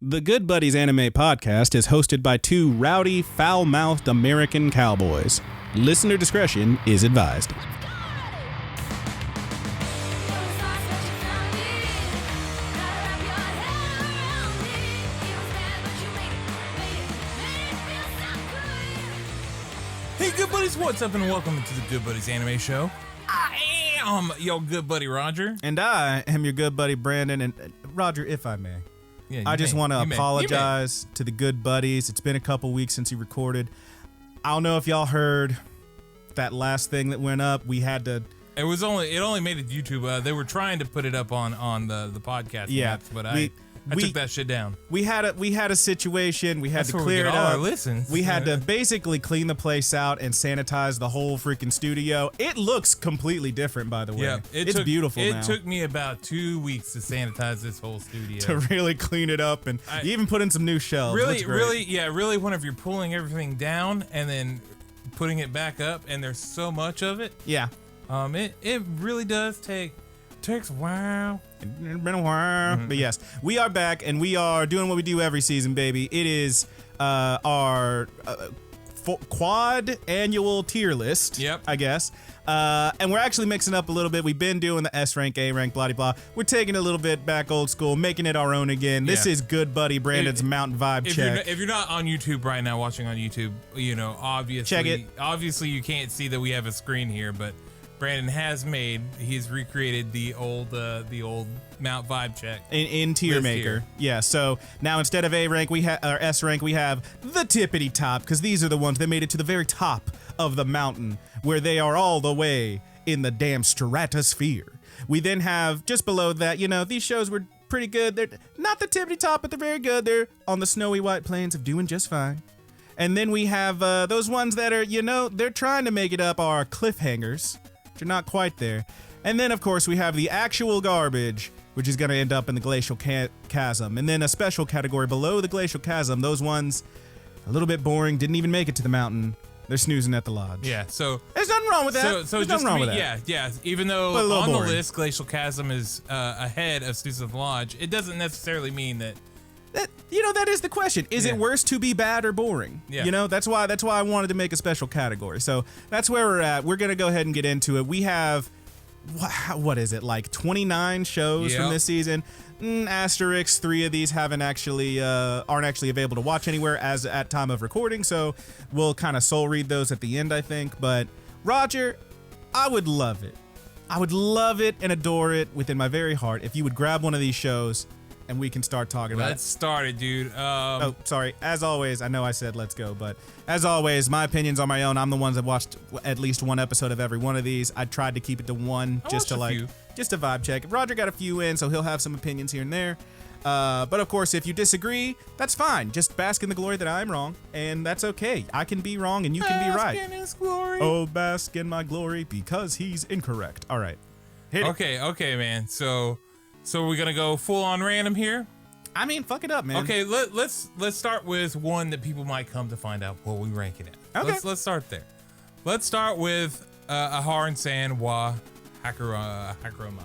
The Good Buddies Anime Podcast is hosted by two rowdy, foul-mouthed American cowboys. Listener discretion is advised. Hey, Good Buddies, what's up, and welcome to the Good Buddies Anime Show. I am your good buddy, Roger. And I am your good buddy, Brandon. And Roger, if I may. Yeah, I just want to You apologize to the Good Buddies. It's been a couple weeks since you recorded. I don't know if y'all heard that last thing that went up. We had to... It only made it to YouTube. They were trying to put it up on the podcast apps, but I took that shit down. We had a situation. We had That's to where clear we it get all up. our listens. We had to basically clean the place out and sanitize the whole freaking studio. It looks completely different, by the way. Yeah, it's beautiful now. It took me about 2 weeks to sanitize this whole studio. To really clean it up, and you even put in some new shelves. Really, whenever you're pulling everything down and then putting it back up, and there's so much of it. Yeah. It really does takes a while. It's been a while. But yes, we are back, and we are doing what we do every season, baby. It is our quad annual tier list. Yep. I guess. And we're actually mixing up a little bit. We've been doing the S rank, A rank, blah, blah, blah. We're taking it a little bit back old school, making it our own again. This is Good Buddy Brandon's Mountain Vibe check. If you're not on YouTube right now, watching on YouTube, obviously, check it. Obviously, you can't see that we have a screen here, but Brandon he's recreated the old Mount Vibe check in tier maker. Yeah, so now instead of A rank or S rank, we have the tippity top, because these are the ones that made it to the very top of the mountain, where they are all the way in the damn stratosphere. We then have just below that, these shows were pretty good. They're not the tippity top, but they're very good. They're on the snowy white plains of doing just fine. And then we have those ones that are, they're trying to make it up, are cliffhangers. You're not quite there. And then, of course, we have the actual garbage, which is going to end up in the glacial chasm. And then a special category below the glacial chasm, those ones, a little bit boring, didn't even make it to the mountain. They're snoozing at the lodge. Yeah, so... There's nothing wrong with that. So There's nothing wrong with that. Yeah. Even though on the list, glacial chasm is ahead of snoozing at the lodge, it doesn't necessarily mean that... That is the question. Is it worse to be bad or boring? Yeah. That's why I wanted to make a special category. So that's where we're at. We're going to go ahead and get into it. We have, what is it, like 29 shows from this season? Asterisk, 3 of these aren't actually available to watch anywhere as at time of recording. So we'll kind of soul read those at the end, I think. But Roger, I would love it. I would love it and adore it within my very heart if you would grab one of these shows and we can start talking about it. Let's start it, dude. Oh, sorry. As always, I know I said let's go, but as always, my opinions are my own. I'm the ones that watched at least one episode of every one of these. I tried to keep it to one just to vibe check. Roger got a few in, so he'll have some opinions here and there. But of course, if you disagree, that's fine. Just bask in the glory that I'm wrong, and that's okay. I can be wrong and you can be right. Bask in his glory. Oh, bask in my glory because he's incorrect. All right. Hit it. Okay, man. So we're gonna go full on random here. I mean, fuck it up, man. Okay, let's start with one that people might come to find out what we rank it at. Okay. Let's start there. Let's start with Aharon-san wa Hakuromai.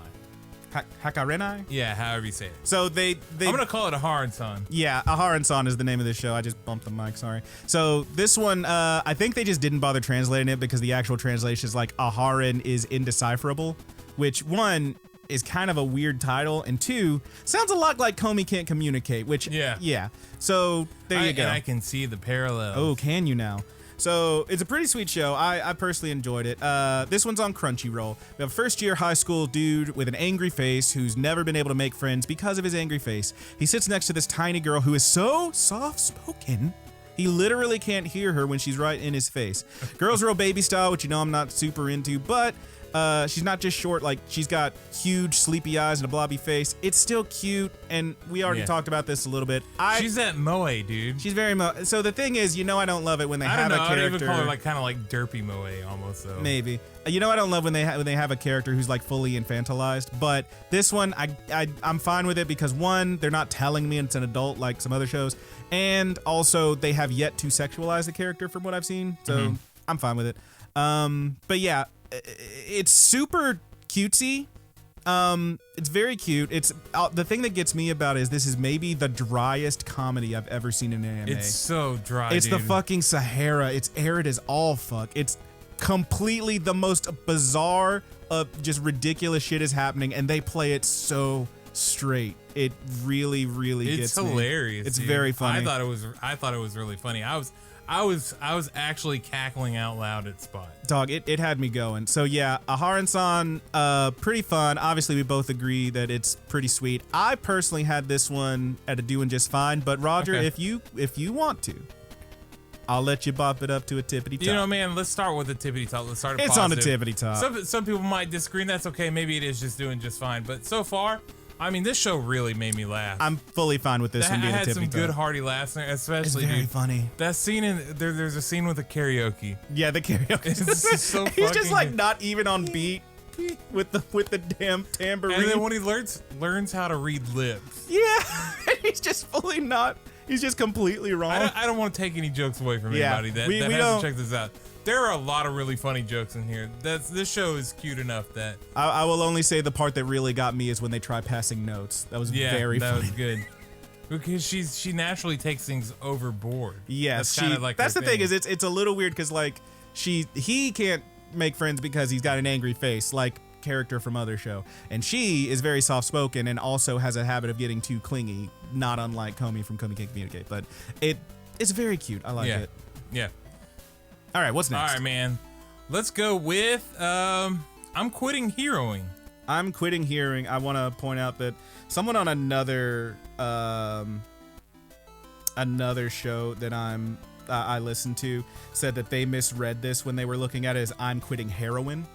Hakarenai? Yeah, however you say it. So I'm gonna call it Aharon-san. Yeah, Aharon-san is the name of this show. I just bumped the mic, sorry. So this one, I think they just didn't bother translating it because the actual translation is like Aharon is indecipherable, which one is kind of a weird title, and 2 sounds a lot like Comey Can't Communicate, which yeah. So there you go. And I can see the parallels. Oh, can you now? So it's a pretty sweet show. I personally enjoyed it. This one's on Crunchyroll. We have a first-year high school dude with an angry face who's never been able to make friends because of his angry face. He sits next to this tiny girl who is so soft-spoken, he literally can't hear her when she's right in his face. Girl's real baby style, which I'm not super into, but she's not just short, like she's got huge sleepy eyes and a blobby face. It's still cute, and we already talked about this a little bit. She's that moe, dude. She's very moe. So the thing is, I don't love it when they have a character. I don't even call her kind of like derpy moe almost though. Maybe. I don't love when they have a character who's like fully infantilized, but this one I'm fine with it because 1, they're not telling me it's an adult like some other shows, and also they have yet to sexualize the character from what I've seen, so I'm fine with it. But yeah, it's super cutesy. It's very cute. It's the thing that gets me about it is this is maybe the driest comedy I've ever seen in an anime. It's so dry, It's dude. the fucking Sahara. It's arid as all fuck. It's completely the most bizarre, just ridiculous shit is happening, and they play it so straight. It really, really It's gets me. hilarious. It's dude. very funny. I thought it was really funny. I was actually cackling out loud at Spot. Dog, it had me going. So yeah, Aharon-san, pretty fun. Obviously, we both agree that it's pretty sweet. I personally had this one at a doing just fine, but Roger, Okay. if you want to, I'll let you bop it up to a tippity top. You know, man, let's start with the tippity top. Let's start. It's positive. on the tippity top. Some people might disagree, and that's okay. Maybe it is just doing just fine. But so far, I mean, this show really made me laugh. I'm fully fine with this I one being a had tippity some good top. hearty laughs, It's especially very dude, funny. that scene in there's a scene with the karaoke. Yeah, the karaoke. It's just so He's just fucking like good. not even on beat with the damn tambourine. And then when he learns how to read lips. Yeah, he's just fully not. He's just completely wrong. I don't want to take any jokes away from Yeah, anybody that we hasn't don't- checked this out. There are a lot of really funny jokes in here. This show is cute enough that I will only say the part that really got me is when they try passing notes. That was very that funny. was good. Because she naturally takes things overboard. Yes, that's kind of like that's her the thing is it's a little weird because like he can't make friends because he's got an angry face like character from other show, and she is very soft spoken and also has a habit of getting too clingy, not unlike Comey from Comey Can't Communicate. But it's very cute. I like it. Yeah. All right, what's next? All right, man. Let's go with I'm quitting heroing. I'm quitting hearing. I want to point out that someone on another show that I listened to said that they misread this when they were looking at it as I'm quitting heroin,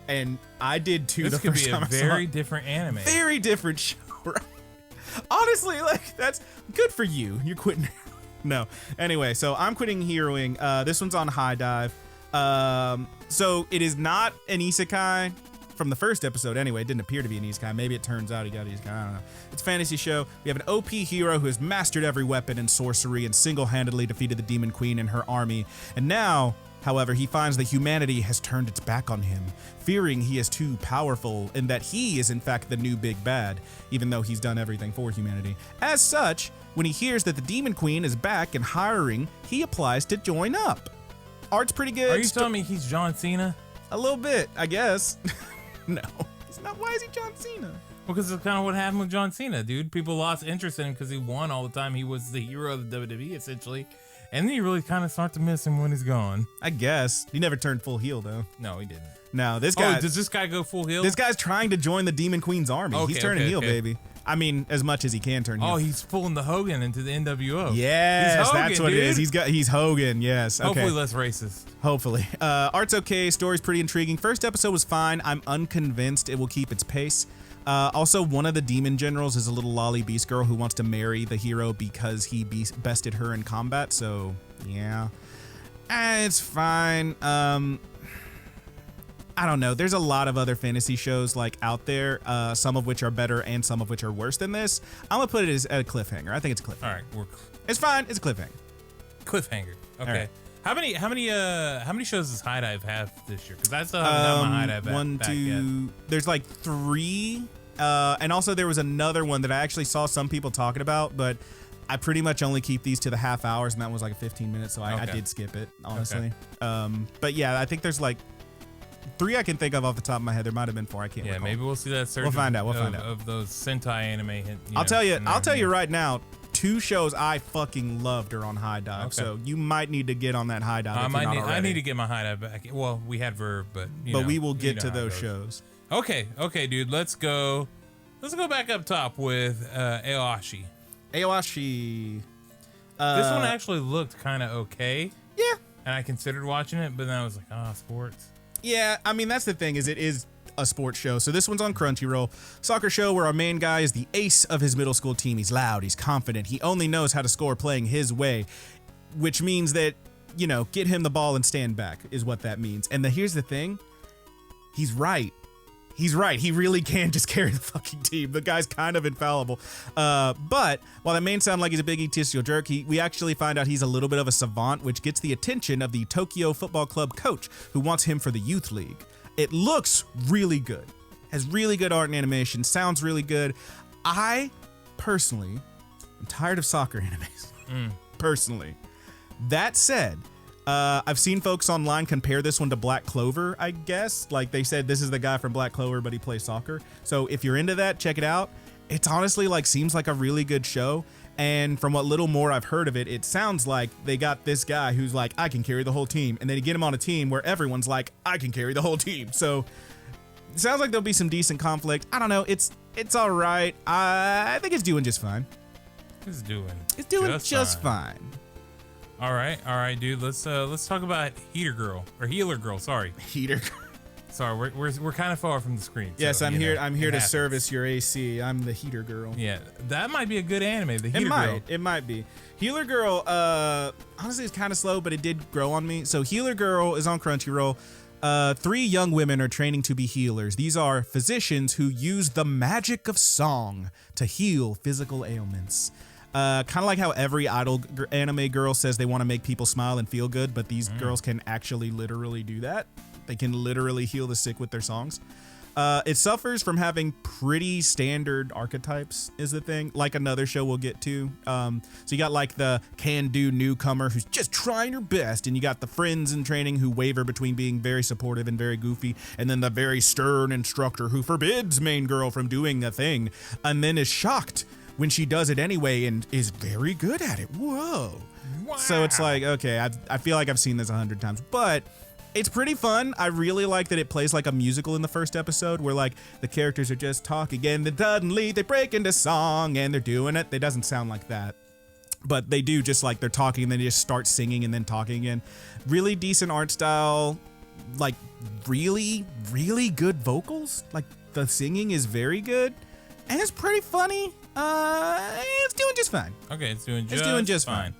and I did too. This the could first be a time I saw very it. different anime. Very different show. Right? Honestly, like that's good for you. You're quitting. No. Anyway, so I'm quitting heroing. This one's on High Dive. So it is not an isekai from the first episode anyway. It didn't appear to be an isekai. Maybe it turns out he got an isekai. I don't know. It's a fantasy show. We have an OP hero who has mastered every weapon and sorcery and single-handedly defeated the Demon Queen and her army. And now, however, he finds that humanity has turned its back on him, fearing he is too powerful and that he is in fact the new big bad, even though he's done everything for humanity. As such, when he hears that the Demon Queen is back and hiring, he applies to join up. Art's pretty good. Are you telling me he's John Cena? A little bit, I guess. No, he's not. Why is he John Cena? Well, because it's kind of what happened with John Cena, dude. People lost interest in him because he won all the time. He was the hero of the WWE, essentially. And then you really kind of start to miss him when he's gone. I guess. He never turned full heel, though. No, he didn't. No, this guy. Oh, does this guy go full heel? This guy's trying to join the Demon Queen's army. Okay, He's turning okay, heel, okay. baby. I mean, as much as he can turn heel. Oh, he's pulling the Hogan into the NWO. Yes, He's Hogan, that's what dude. it is. He's Hogan. Yes. Okay. Hopefully less racist. Hopefully. Art's okay. Story's pretty intriguing. First episode was fine. I'm unconvinced it will keep its pace. Also, one of the demon generals is a little lolly beast girl who wants to marry the hero because he bested her in combat. So, yeah. It's fine. I don't know. There's a lot of other fantasy shows like out there, some of which are better and some of which are worse than this. I'm gonna put it as a cliffhanger. I think it's a cliffhanger. All right, It's fine. It's a cliffhanger. cliffhanger. Okay. right. How many shows does High Dive have this year? Because I still haven't got my High Dive back yet. There's like 3, and also there was another one that I actually saw some people talking about, but I pretty much only keep these to the half hours, and that was like a 15 minutes, so I Okay. did skip it, honestly. But yeah, I think there's like 3 I can think of off the top of my head. There might have been 4. I can't. Yeah, recall. maybe we'll see that surge. We'll find out. We'll find out. Of those Sentai anime. I'll tell you right now. 2 shows I fucking loved are on High Dive, Okay. so you might need to get on that High Dive. If you're not I already. need to get my High Dive back. Well, we had Verve, but we will you get know to how it those goes. shows. Okay, dude. Let's go back up top with Aoashi. Aoashi. This one actually looked kind of okay, Yeah. and I considered watching it, but then I was like, sports. Yeah, I mean, that's the thing, is it is a sports show. So this one's on Crunchyroll. Soccer show where our main guy is the ace of his middle school team. He's loud, he's confident, he only knows how to score playing his way, which means that, get him the ball and stand back is what that means. And here's the thing, he's right. He's right. He really can just carry the fucking team. The guy's kind of infallible. But while that may sound like he's a big egotistical jerk, we actually find out he's a little bit of a savant, which gets the attention of the Tokyo Football Club coach, who wants him for the youth league. It looks really good. has really good art and animation, sounds really good. I personally am tired of soccer animes. Personally. That said, I've seen folks online compare this one to Black Clover, I guess. Like they said, this is the guy from Black Clover, but he plays soccer. So if you're into that, check it out. It's honestly like seems like a really good show. And from what little more I've heard of it, it sounds like they got this guy who's like, I can carry the whole team. And then you get him on a team where everyone's like, I can carry the whole team. So it sounds like there'll be some decent conflict. I don't know. It's all right. I think it's doing just fine. It's doing just fine. All right, dude. Let's talk about Healer Girl. Sorry, Heater Girl. Sorry, we're kind of far from the screen. Yes, so, I'm here. I'm here to happens. service your AC. I'm the Heater Girl. Yeah, that might be a good anime. The Healer Girl. It might be. Healer Girl. Honestly, it's kind of slow, but it did grow on me. So Healer Girl is on Crunchyroll. 3 young women are training to be healers. These are physicians who use the magic of song to heal physical ailments. Kind of like how every idol anime girl says they want to make people smile and feel good, but these girls can actually literally do that. They can literally heal the sick with their songs. It suffers from having pretty standard archetypes is the thing, like another show we'll get to. So you got like the can-do newcomer who's just trying her best, and you got the friends in training who waver between being very supportive and very goofy, and then the very stern instructor who forbids main girl from doing a thing, and then is shocked when she does it anyway and is very good at it. Whoa. Wow. So it's like, okay, I feel like I've seen this 100 times, but it's pretty fun. I really like that it plays like a musical in the first episode where like the characters are just talking and then suddenly they break into song and they're doing it. It doesn't sound like that, but they do just like they're talking and then they just start singing and then talking again. Really decent art style, like really, really good vocals. Like the singing is very good and it's pretty funny. It's doing just fine. Okay, it's doing just fine.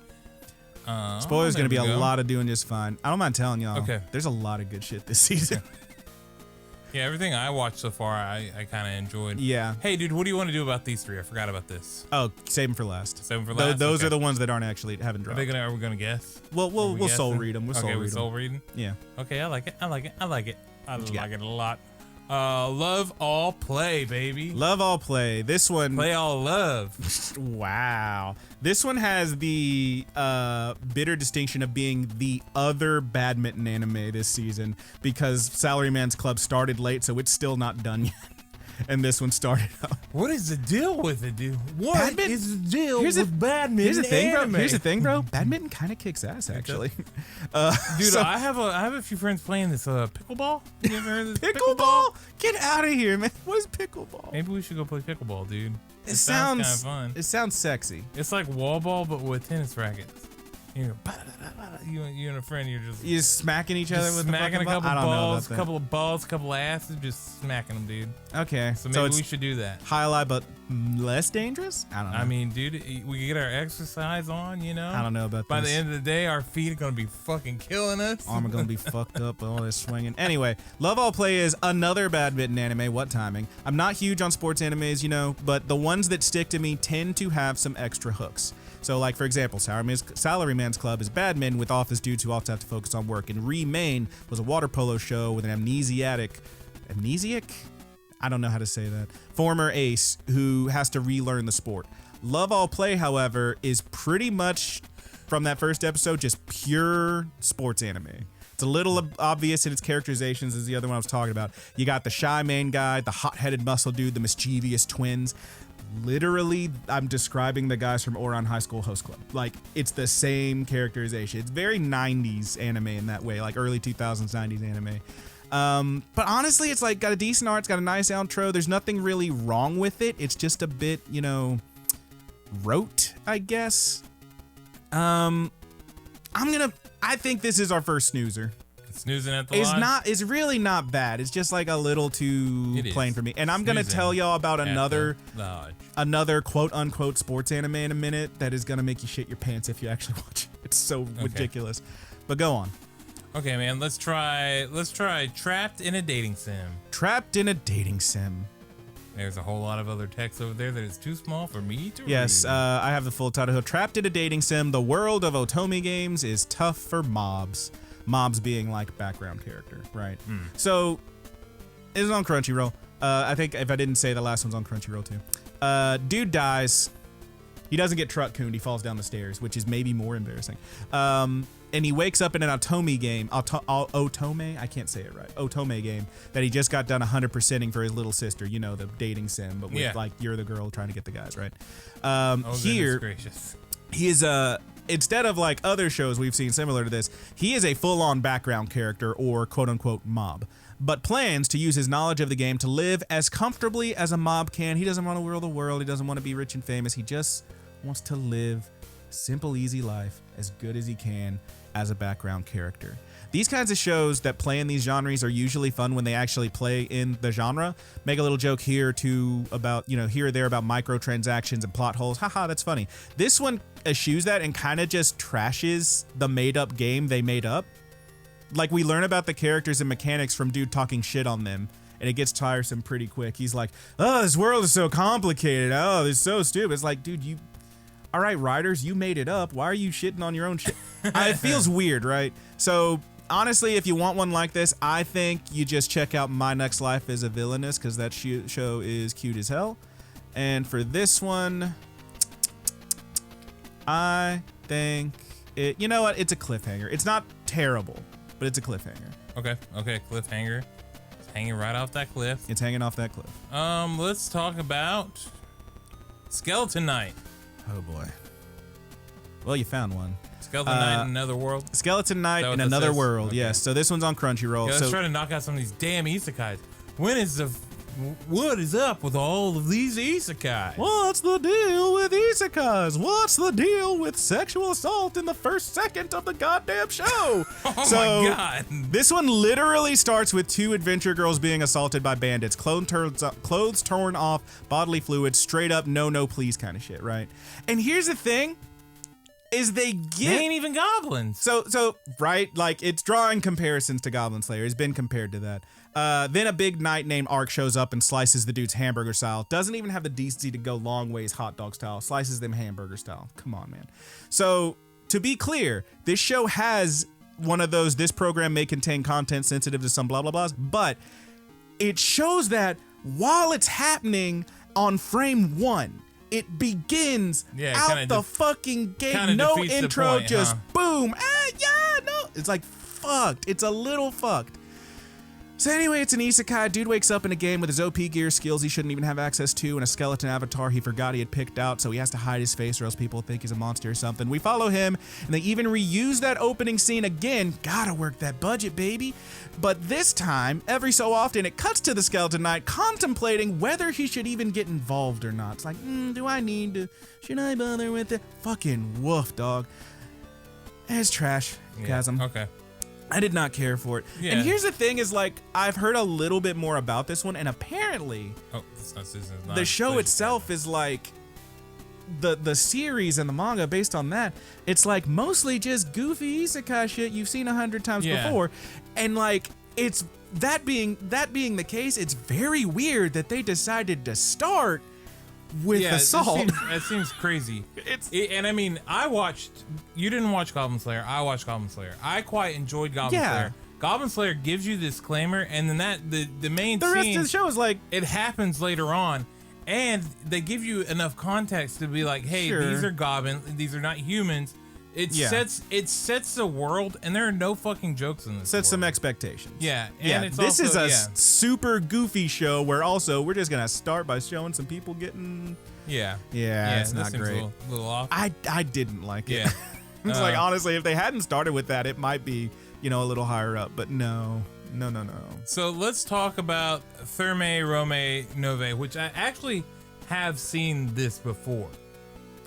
Spoiler's gonna be a lot of doing just fine. I don't mind telling y'all. Okay. There's a lot of good shit this season. Yeah, everything I watched so far, I kind of enjoyed. Yeah. Hey, dude, what do you want to do about these 3? I forgot about this. Oh, save them for last. Those Okay. are the ones that aren't actually haven't dropped. Are we gonna guess? Well, we'll soul read them. We'll soul reading. Yeah. Okay, I like it. I like it a lot. Love all play, baby. Love all play. This one. Play all love. Wow. This one has the bitter distinction of being the other badminton anime this season because Salaryman's Club started late, so it's still not done yet. And this one started out. What is the deal with it, dude? What is the deal with badminton? Here's the thing, anime? bro. Here's the thing, bro. Badminton kind of kicks ass, actually. Dude, I have a few friends playing this pickleball. You ever heard of this? Pickleball? Get out of here, man. What is pickleball? Maybe we should go play pickleball, dude. It sounds kind of fun. It sounds sexy. It's like wall ball, but with tennis rackets. You know, you and a friend, you're just smacking each other with smacking a couple balls, a couple of balls, a couple of asses, just smacking them, dude. Okay, so maybe we should do that. Highlight, but less dangerous. I don't know. I mean, dude, we can get our exercise on, you know. I don't know about By this. the end of the day, our feet are gonna be fucking killing us. Arm are gonna be fucked up by all this swinging. Anyway, Love All Play is another badminton anime. What timing? I'm not huge on sports animes, you know, but the ones that stick to me tend to have some extra hooks. So, like, for example, Salaryman's Club is badminton with office dudes who also have to focus on work. And Remain was a water polo show with an amnesiac? I don't know how to say that. Former ace who has to relearn the sport. Love All Play, however, is pretty much, from that first episode, just pure sports anime. It's a little obvious in its characterizations as the other one I was talking about. You got the shy main guy, the hot-headed muscle dude, the mischievous twins. Literally, I'm describing the guys from Ouran High School Host Club. Like, it's the same characterization. It's very 90s anime in that way, like early 2000s, 90s anime. But honestly, it's like got a decent art, it's got a nice outro. There's nothing really wrong with it. It's just a bit, you know, rote, I guess. I think this is our first snoozer. Snoozing at the lodge? It's really not bad. It's just like a little too plain for me. And I'm gonna tell y'all about another quote unquote sports anime in a minute that is gonna make you shit your pants if you actually watch it. It's so ridiculous. But go on. Okay, man. Let's try Trapped in a Dating Sim. Trapped in a Dating Sim. There's a whole lot of other text over there that is too small for me to read. Yes, I have the full title. Trapped in a Dating Sim. The world of Otome games is tough for mobs. Mobs being like background character, right? So, it's on Crunchyroll. I think if I didn't say, the last one's on Crunchyroll too. Dude dies. He doesn't get truck cooned. He falls down the stairs, which is maybe more embarrassing. And he wakes up in an Otome game. Otome? I can't say it right. Otome game that he just got done 100%ing for his little sister. You know, the dating sim, but with like, you're the girl trying to get the guys, right? Here, gracious. he is instead of like other shows we've seen similar to this, he is a full-on background character or quote-unquote mob, but plans to use his knowledge of the game to live as comfortably as a mob can. He doesn't want to rule the world. He doesn't want to be rich and famous. He just wants to live a simple, easy life as good as he can as a background character. These kinds of shows that play in these genres are usually fun when they actually play in the genre. Make a little joke here or two about, you know, here or there about microtransactions and plot holes. Haha, that's funny. This one eschews that and kind of just trashes the made-up game they made up. Like, we learn about the characters and mechanics from dude talking shit on them, and it gets tiresome pretty quick. He's like, oh, this world is so complicated. Oh, it's so stupid. It's like, dude, you... All right, writers, you made it up. Why are you shitting on your own shit? It feels weird, right? So, honestly, if you want one like this, I think you just check out My Next Life as a Villainous, because that show is cute as hell. And for this one, I think it... You know what? It's a cliffhanger. It's not terrible, but it's a cliffhanger. Okay, cliffhanger. It's hanging right off that cliff. It's hanging off that cliff. Let's talk about Skeleton Knight. Oh boy. Well, you found one. Skeleton Knight in Another World. Skeleton Knight in Another World. Okay. Yes. So this one's on Crunchyroll. Yeah, let's try to knock out some of these damn isekais. What is up with all of these isekais? What's the deal with isekais? What's the deal with sexual assault in the first second of the goddamn show? Oh my god. This one literally starts with two adventure girls being assaulted by bandits. Clothes torn off, bodily fluids, straight up no please kind of shit, right? And here's the thing. They ain't even goblins. So right, like, it's drawing comparisons to Goblin Slayer. It's been compared to that. Then a big knight named Ark shows up and slices the dudes hamburger style. Doesn't even have the decency to go long ways hot dog style. Slices them hamburger style. Come on, man. So, to be clear, this show has one of those, this program may contain content sensitive to some blah blah blahs, but it shows that while it's happening on frame 1, it begins out the fucking gate. No intro, point, just boom. No. It's like fucked. It's a little fucked. So anyway, it's an isekai. Dude wakes up in a game with his OP gear skills he shouldn't even have access to and a skeleton avatar he forgot he had picked out, so he has to hide his face or else people think he's a monster or something. We follow him, and they even reuse that opening scene again. Gotta work that budget, baby. But this time, every so often, it cuts to the Skeleton Knight contemplating whether he should even get involved or not. It's like, do I need to? Should I bother with it? Fucking woof, dog. It's trash. Chasm. Okay. I did not care for it. Yeah. And here's the thing is, like, I've heard a little bit more about this one, and apparently the show itself is like the series and the manga based on that. It's like mostly just goofy isekai shit you've seen 100 times before. And like, it's that being the case, it's very weird that they decided to start with assault. It seems crazy. And I mean, you didn't watch Goblin Slayer. I watched Goblin Slayer. I quite enjoyed Goblin Slayer. Goblin Slayer gives you this disclaimer, and then the main the rest of the show is like, it happens later on, and they give you enough context to be like, hey, these are goblins, these are not humans. It sets the world, and there are no fucking jokes in this. Sets some expectations. Yeah, and it's this is a super goofy show where also we're just gonna start by showing some people getting. It's not great. A little off. I didn't like it. It's like, honestly, if they hadn't started with that, it might be, a little higher up. But no. So let's talk about Therme Rome Novae, which I actually have seen this before.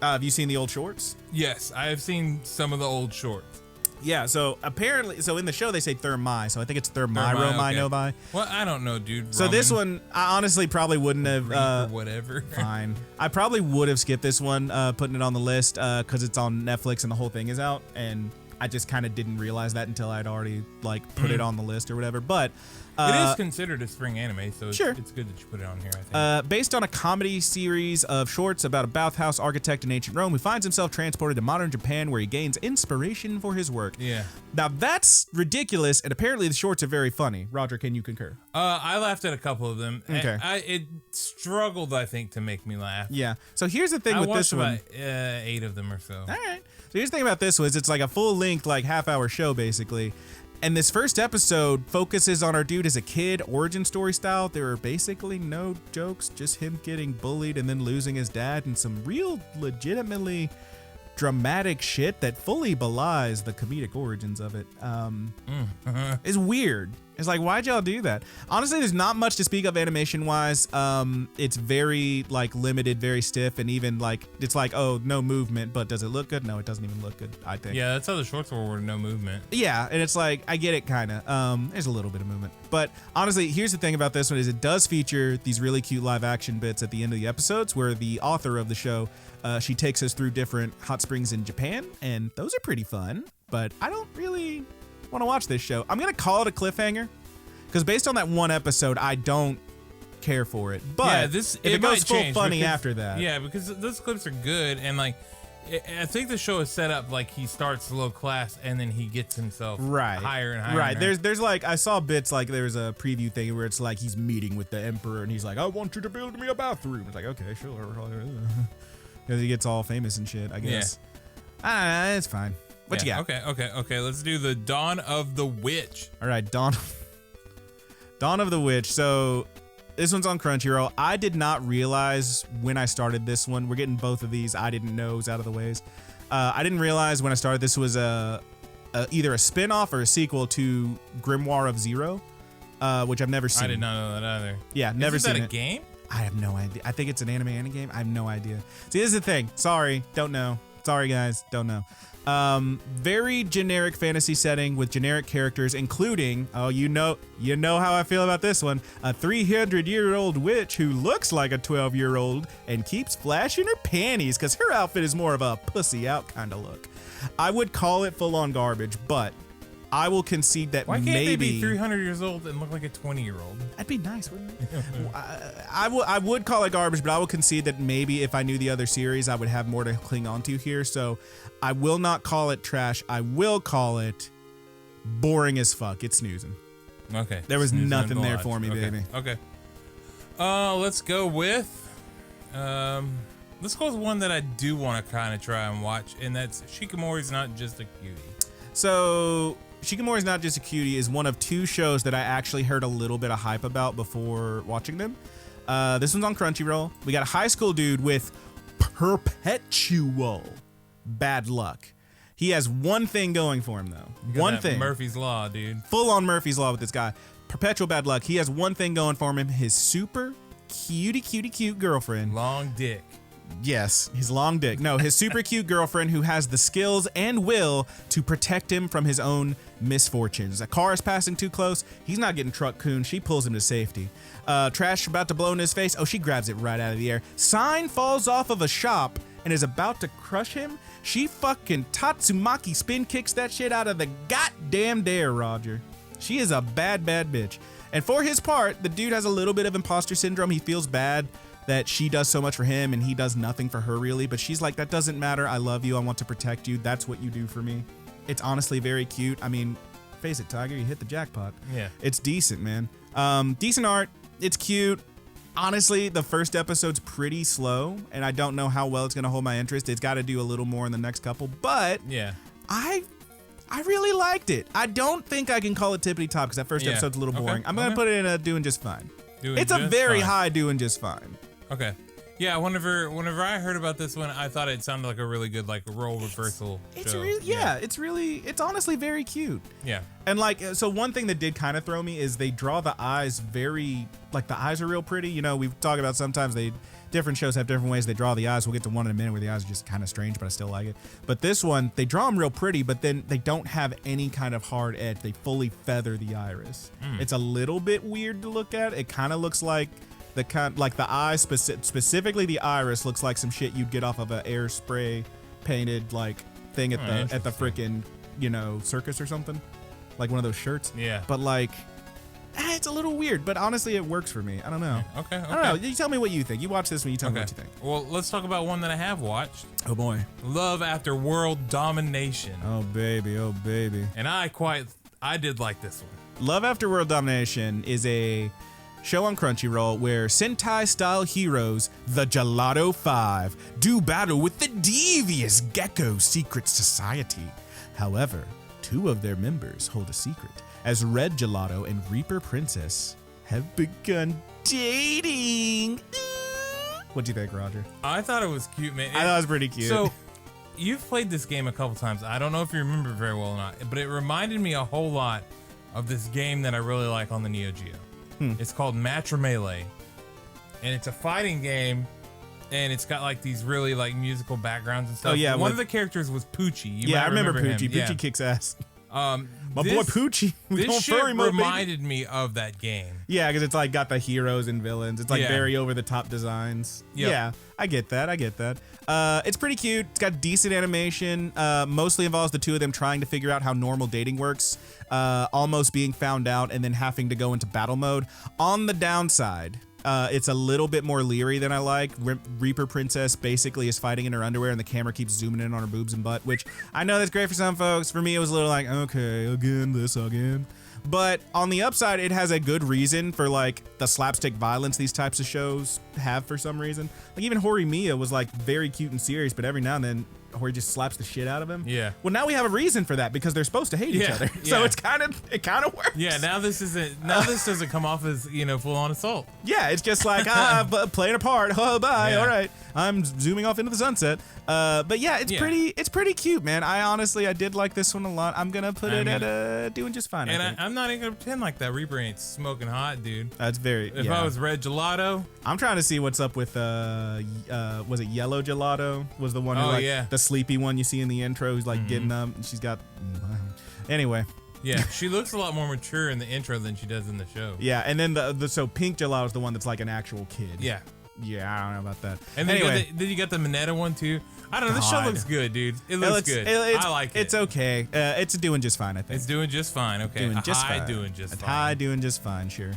Have you seen the old shorts? Yes, I have seen some of the old shorts. Yeah, so apparently, in the show they say Thermi, so I think it's Thermi Rome Novae. Well, I don't know, dude. So this one, I honestly probably wouldn't have. Or whatever. Fine. I probably would have skipped this one, putting it on the list, because it's on Netflix and the whole thing is out, and I just kind of didn't realize that until I'd already like put it on the list or whatever. But it is considered a spring anime, so sure. It's good that you put it on here, I think. Based on a comedy series of shorts about a bathhouse architect in ancient Rome who finds himself transported to modern Japan where he gains inspiration for his work. Yeah. Now that's ridiculous, and apparently the shorts are very funny. Roger, can you concur? I lauged at a couple of them. Okay. It struggled, I think, to make me laugh. Yeah. So here's the thing with this one. I watched about 8 of them or so. All right. So here's the thing about this was it's like a full-length, like half-hour show basically. And this first episode focuses on our dude as a kid, origin story style. There are basically no jokes, just him getting bullied and then losing his dad and some real legitimately dramatic shit that fully belies the comedic origins of it. It's weird. It's like, why'd y'all do that? Honestly, there's not much to speak of animation-wise. It's very like limited, very stiff, and even like it's like, oh, no movement, but does it look good? No, it doesn't even look good, I think. Yeah, that's how the shorts were no movement. Yeah, and it's like, I get it kind of. There's a little bit of movement. But honestly, here's the thing about this one is it does feature these really cute live action bits at the end of the episodes where the author of the show, she takes us through different hot springs in Japan, and those are pretty fun, but I don't really want to watch this show. I'm going to call it a cliffhanger because based on that one episode, I don't care for it. But yeah, if it goes full funny after that. Yeah, because those clips are good, and like I think the show is set up like he starts low class and then he gets himself higher and higher. Right. There's like I saw bits like there's a preview thing where it's like he's meeting with the emperor and he's like, I want you to build me a bathroom. It's like, okay, sure. Because he gets all famous and shit, I guess. Yeah. It's fine. What you got? Okay. Let's do the Dawn of the Witch. All right, Dawn of the Witch. So this one's on Crunchyroll. I did not realize when I started this one. We're getting both of these. I didn't know it was out of the ways. I didn't realize when I started this was either a spin-off or a sequel to Grimoire of Zero, which I've never seen. I did not know that either. Yeah, never seen it. Is that a game? I have no idea. I think it's an anime and a game. I have no idea. See, this is the thing. Sorry, don't know. Sorry, guys, don't know. Very generic fantasy setting with generic characters, including, oh, you know how I feel about this one, a 300-year-old witch who looks like a 12-year-old and keeps flashing her panties because her outfit is more of a pussy out kind of look. I would call it full-on garbage, but I will concede that Why can't maybe they be 300 years old and look like a 20-year-old? That'd be nice, wouldn't it? I would call it garbage, but I will concede that maybe if I knew the other series, I would have more to cling on to here. So I will not call it trash. I will call it boring as fuck. It's snoozing. Okay. There was nothing there for me, baby. Okay. Let's go with one that I do want to kind of try and watch, and that's Shikimori's Not Just a Cutie. So Shikimori's Not Just a Cutie is one of 2 shows that I actually heard a little bit of hype about before watching them. This one's on Crunchyroll. We got a high school dude with perpetual bad luck. He has one thing going for him, though. One thing. Murphy's Law, dude. Full on Murphy's Law with this guy. Perpetual bad luck. He has one thing going for him. His super cute girlfriend. Long dick. Yes, his long dick. No, his super cute girlfriend who has the skills and will to protect him from his own misfortunes. A car is passing too close. He's not getting truck coon. She pulls him to safety. Trash about to blow in his face. Oh, she grabs it right out of the air. Sign falls off of a shop and is about to crush him. She fucking Tatsumaki spin kicks that shit out of the goddamn air, Roger. She is a bad bitch. And for his part, the dude has a little bit of imposter syndrome. He feels bad that she does so much for him and he does nothing for her really, but she's like, that doesn't matter. I love you. I want to protect you. That's what you do for me. It's honestly very cute. I mean, face it, Tiger, you hit the jackpot. Yeah. It's decent, man. Decent art. It's cute. Honestly, the first episode's pretty slow and I don't know how well it's going to hold my interest. It's got to do a little more in the next couple, but yeah, I really liked it. I don't think I can call it tippity top because that first episode's a little boring. I'm going to put it in a doing just fine. It's a very high doing just fine. Okay. Yeah, whenever I heard about this one, I thought it sounded like a really good role reversal show. It's honestly very cute. Yeah. And so one thing that did kind of throw me is they draw the eyes the eyes are real pretty. You know, we've talked about sometimes different shows have different ways they draw the eyes. We'll get to one in a minute where the eyes are just kind of strange, but I still like it. But this one, they draw them real pretty, but then they don't have any kind of hard edge. They fully feather the iris. It's a little bit weird to look at. It kind of looks like the eye, specifically the iris, looks like some shit you'd get off of an air spray painted thing at the freaking circus or something, like one of those shirts. Yeah. But like, it's a little weird, but honestly, it works for me. I don't know. Okay. I don't know. You tell me what you think. You watch this one. You tell me what you think. Well, let's talk about one that I have watched. Oh boy. Love After World Domination. Oh baby. Oh baby. And I did like this one. Love After World Domination is a show on Crunchyroll where Sentai-style heroes, the Gelato 5, do battle with the devious Gecko Secret Society. However, 2 of their members hold a secret, as Red Gelato and Reaper Princess have begun dating. What do you think, Roger? I thought it was cute, man. I thought it was pretty cute. So, you've played this game a couple times. I don't know if you remember very well or not, but it reminded me a whole lot of this game that I really like on the Neo Geo. It's called Matra Melee, and it's a fighting game, and it's got like these really like musical backgrounds and stuff. Oh yeah, one of the characters was Poochie. I remember Poochie. Him. Poochie kicks ass. My boy Poochie. This shit reminded me of that game. Yeah, because it's like got the heroes and villains. It's like very over the top designs. Yep. Yeah, I get that. It's pretty cute. It's got decent animation. Mostly involves the 2 of them trying to figure out how normal dating works. Almost being found out and then having to go into battle mode. On the downside, it's a little bit more leery than I like. Reaper Princess basically is fighting in her underwear and the camera keeps zooming in on her boobs and butt, which I know that's great for some folks. For me, it was a little like, okay, again. But on the upside, it has a good reason for like the slapstick violence these types of shows have for some reason. Like even Horimiya was like very cute and serious, but every now and then Hori just slaps the shit out of him. Yeah. Well, now we have a reason for that because they're supposed to hate each other. So it kind of works. Yeah. Now this doesn't come off as full on assault. Yeah. It's just like playing a part. Oh, bye. Yeah. All right. I'm zooming off into the sunset. But yeah, it's pretty cute, man. I did like this one a lot. I'm gonna put it at doing just fine. And I'm not even gonna pretend like that Reaper ain't smoking hot, dude. That's very. If I was Red Gelato, I'm trying to see what's up with was it Yellow Gelato? Was the one who the sleepy one you see in the intro who's like getting up? She's got. Anyway. Yeah, she looks a lot more mature in the intro than she does in the show. Yeah, and then so Pink Gelato is the one that's like an actual kid. Yeah. Yeah, I don't know about that. And then you got the Mineta one too. I don't know. This show looks good, dude. It looks good. I like it. It's okay. It's doing just fine, I think. It's doing just fine. Okay. Doing just fine. Sure.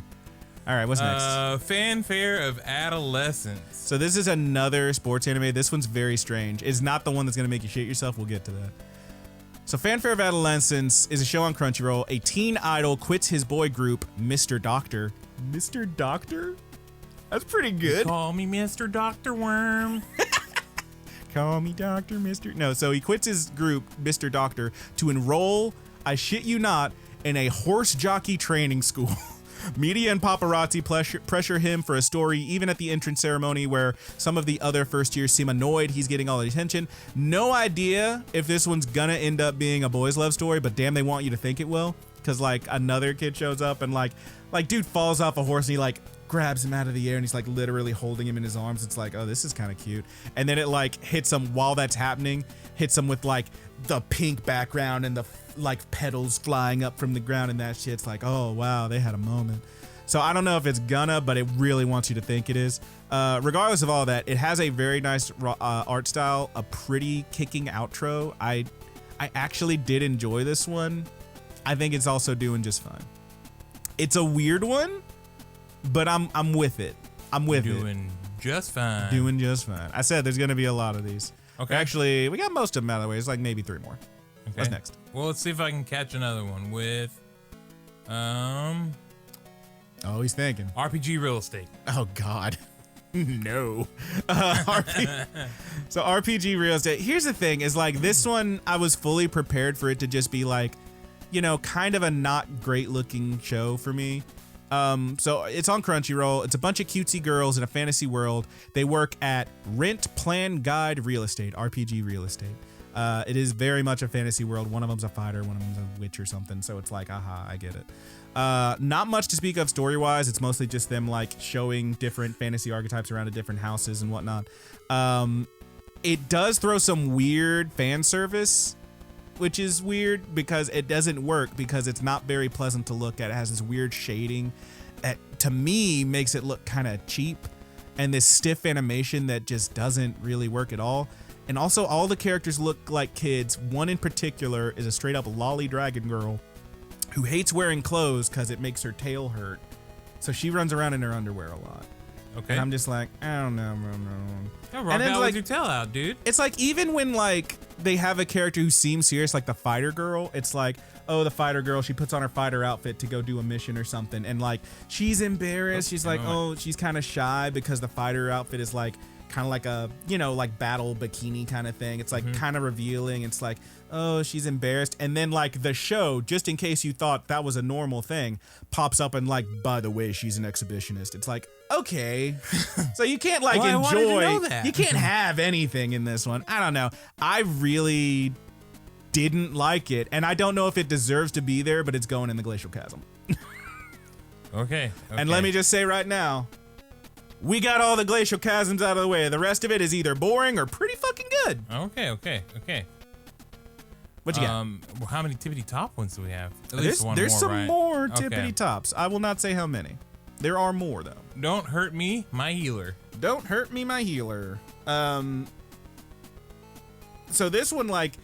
All right. What's next? Fanfare of Adolescence. So this is another sports anime. This one's very strange. It's not the one that's gonna make you shit yourself. We'll get to that. So Fanfare of Adolescence is a show on Crunchyroll. A teen idol quits his boy group, Mr. Doctor. Mr. Doctor? That's pretty good. Call me Mr. Dr. Worm. Call me Dr. Mr. No, so he quits his group, Mr. Doctor, to enroll, I shit you not, in a horse jockey training school. Media and paparazzi pressure him for a story, even at the entrance ceremony where some of the other first years seem annoyed he's getting all the attention. No idea if this one's gonna end up being a boys' love story, but damn, they want you to think it will. Because like another kid shows up and like dude falls off a horse and he like grabs him out of the air and he's like literally holding him in his arms. It's like, oh, this is kind of cute. And then it like hits him while that's happening, hits him with like the pink background and the like petals flying up from the ground and that shit's like, oh wow, they had a moment. So I don't know if it's gonna, but it really wants you to think it is. Regardless of all that, it has a very nice art style, a pretty kicking outro. I actually did enjoy this one. I think it's also doing just fine. It's a weird one, but I'm with it. I'm with it. Doing just fine. Doing just fine. I said there's going to be a lot of these. Okay. Actually, we got most of them out of the way. It's like maybe 3 more. Okay. What's next? Well, let's see if I can catch another one with, Oh, he's thinking. RPG Real Estate. Oh, God. No. So RPG Real Estate. Here's the thing is like this one, I was fully prepared for it to just be like, you know, kind of a not great looking show for me. So it's on Crunchyroll. It's a bunch of cutesy girls in a fantasy world. They work at Rent Plan Guide Real Estate, RPG Real Estate. It is very much a fantasy world. One of them's a fighter, one of them's a witch or something. So it's like, aha, I get it. Not much to speak of story-wise. It's mostly just them like showing different fantasy archetypes around at different houses and whatnot. It does throw some weird fan service, which is weird because it doesn't work because it's not very pleasant to look at. It has this weird shading that to me makes it look kind of cheap and this stiff animation that just doesn't really work at all. And also all the characters look like kids. One in particular is a straight up lolly dragon girl who hates wearing clothes because it makes her tail hurt. So she runs around in her underwear a lot. Okay. And I'm just like, I don't know. Yeah, rock out with your tail out, dude. It's like, even when like they have a character who seems serious, like the fighter girl, it's like, oh, the fighter girl, she puts on her fighter outfit to go do a mission or something. And like, she's embarrassed. She's like, oh, she's kind of shy because the fighter outfit is like, kind of like a, you know, like battle bikini kind of thing. It's like kind of revealing. It's like, oh, she's embarrassed. And then like the show, just in case you thought that was a normal thing, pops up and like, by the way, she's an exhibitionist. It's like, okay. So you can't like enjoy, you can't have anything in this one. I don't know. I really didn't like it. And I don't know if it deserves to be there, but it's going in the glacial chasm. Okay. And let me just say right now, we got all the glacial chasms out of the way. The rest of it is either boring or pretty fucking good. Okay. What you got? How many tippity top ones do we have? At least one there's more, some right? more tippity tops. I will not say how many. There are more though. Don't hurt me, my healer. Don't hurt me, my healer. So this one, like,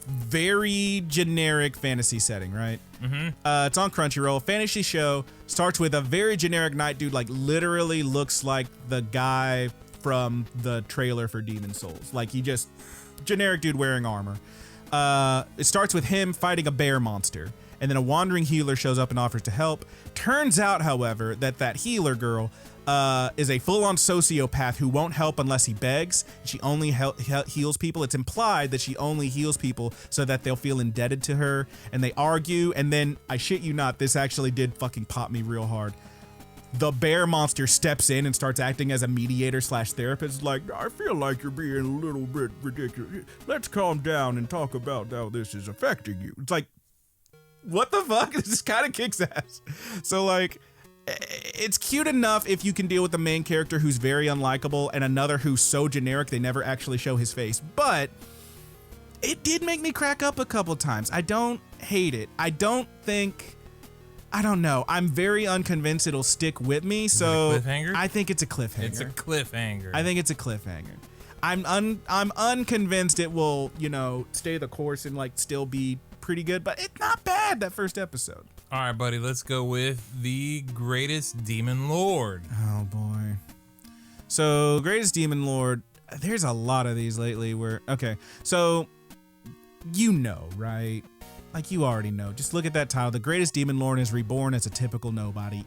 very generic fantasy setting, right? It's on Crunchyroll. Fantasy show starts with a very generic knight dude, like literally looks like the guy from the trailer for Demon Souls. Like, he just generic dude wearing armor. It starts with him fighting a bear monster, and then a wandering healer shows up and offers to help. Turns out, however, that healer girl is a full-on sociopath who won't help unless he begs. She only heals people. It's implied that she only heals people so that they'll feel indebted to her, and they argue, and then, I shit you not, this actually did fucking pop me real hard. The bear monster steps in and starts acting as a mediator / therapist. Like, I feel like you're being a little bit ridiculous. Let's calm down and talk about how this is affecting you. It's like, what the fuck? This kind of kicks ass. So like, it's cute enough if you can deal with the main character who's very unlikable and another who's so generic they never actually show his face. But it did make me crack up a couple times. I don't hate it. I don't know. I'm very unconvinced it'll stick with me. So I think it's a cliffhanger. It's a cliffhanger. I think it's a cliffhanger. I'm unconvinced it will, you know, stay the course and like still be pretty good, but it's not bad, that first episode. All right, buddy, let's go with the Greatest Demon Lord. Oh boy. So, Greatest Demon Lord, there's a lot of these lately where, okay, so you know, right? Like, you already know. Just look at that title. The Greatest Demon Lord is reborn as a typical nobody.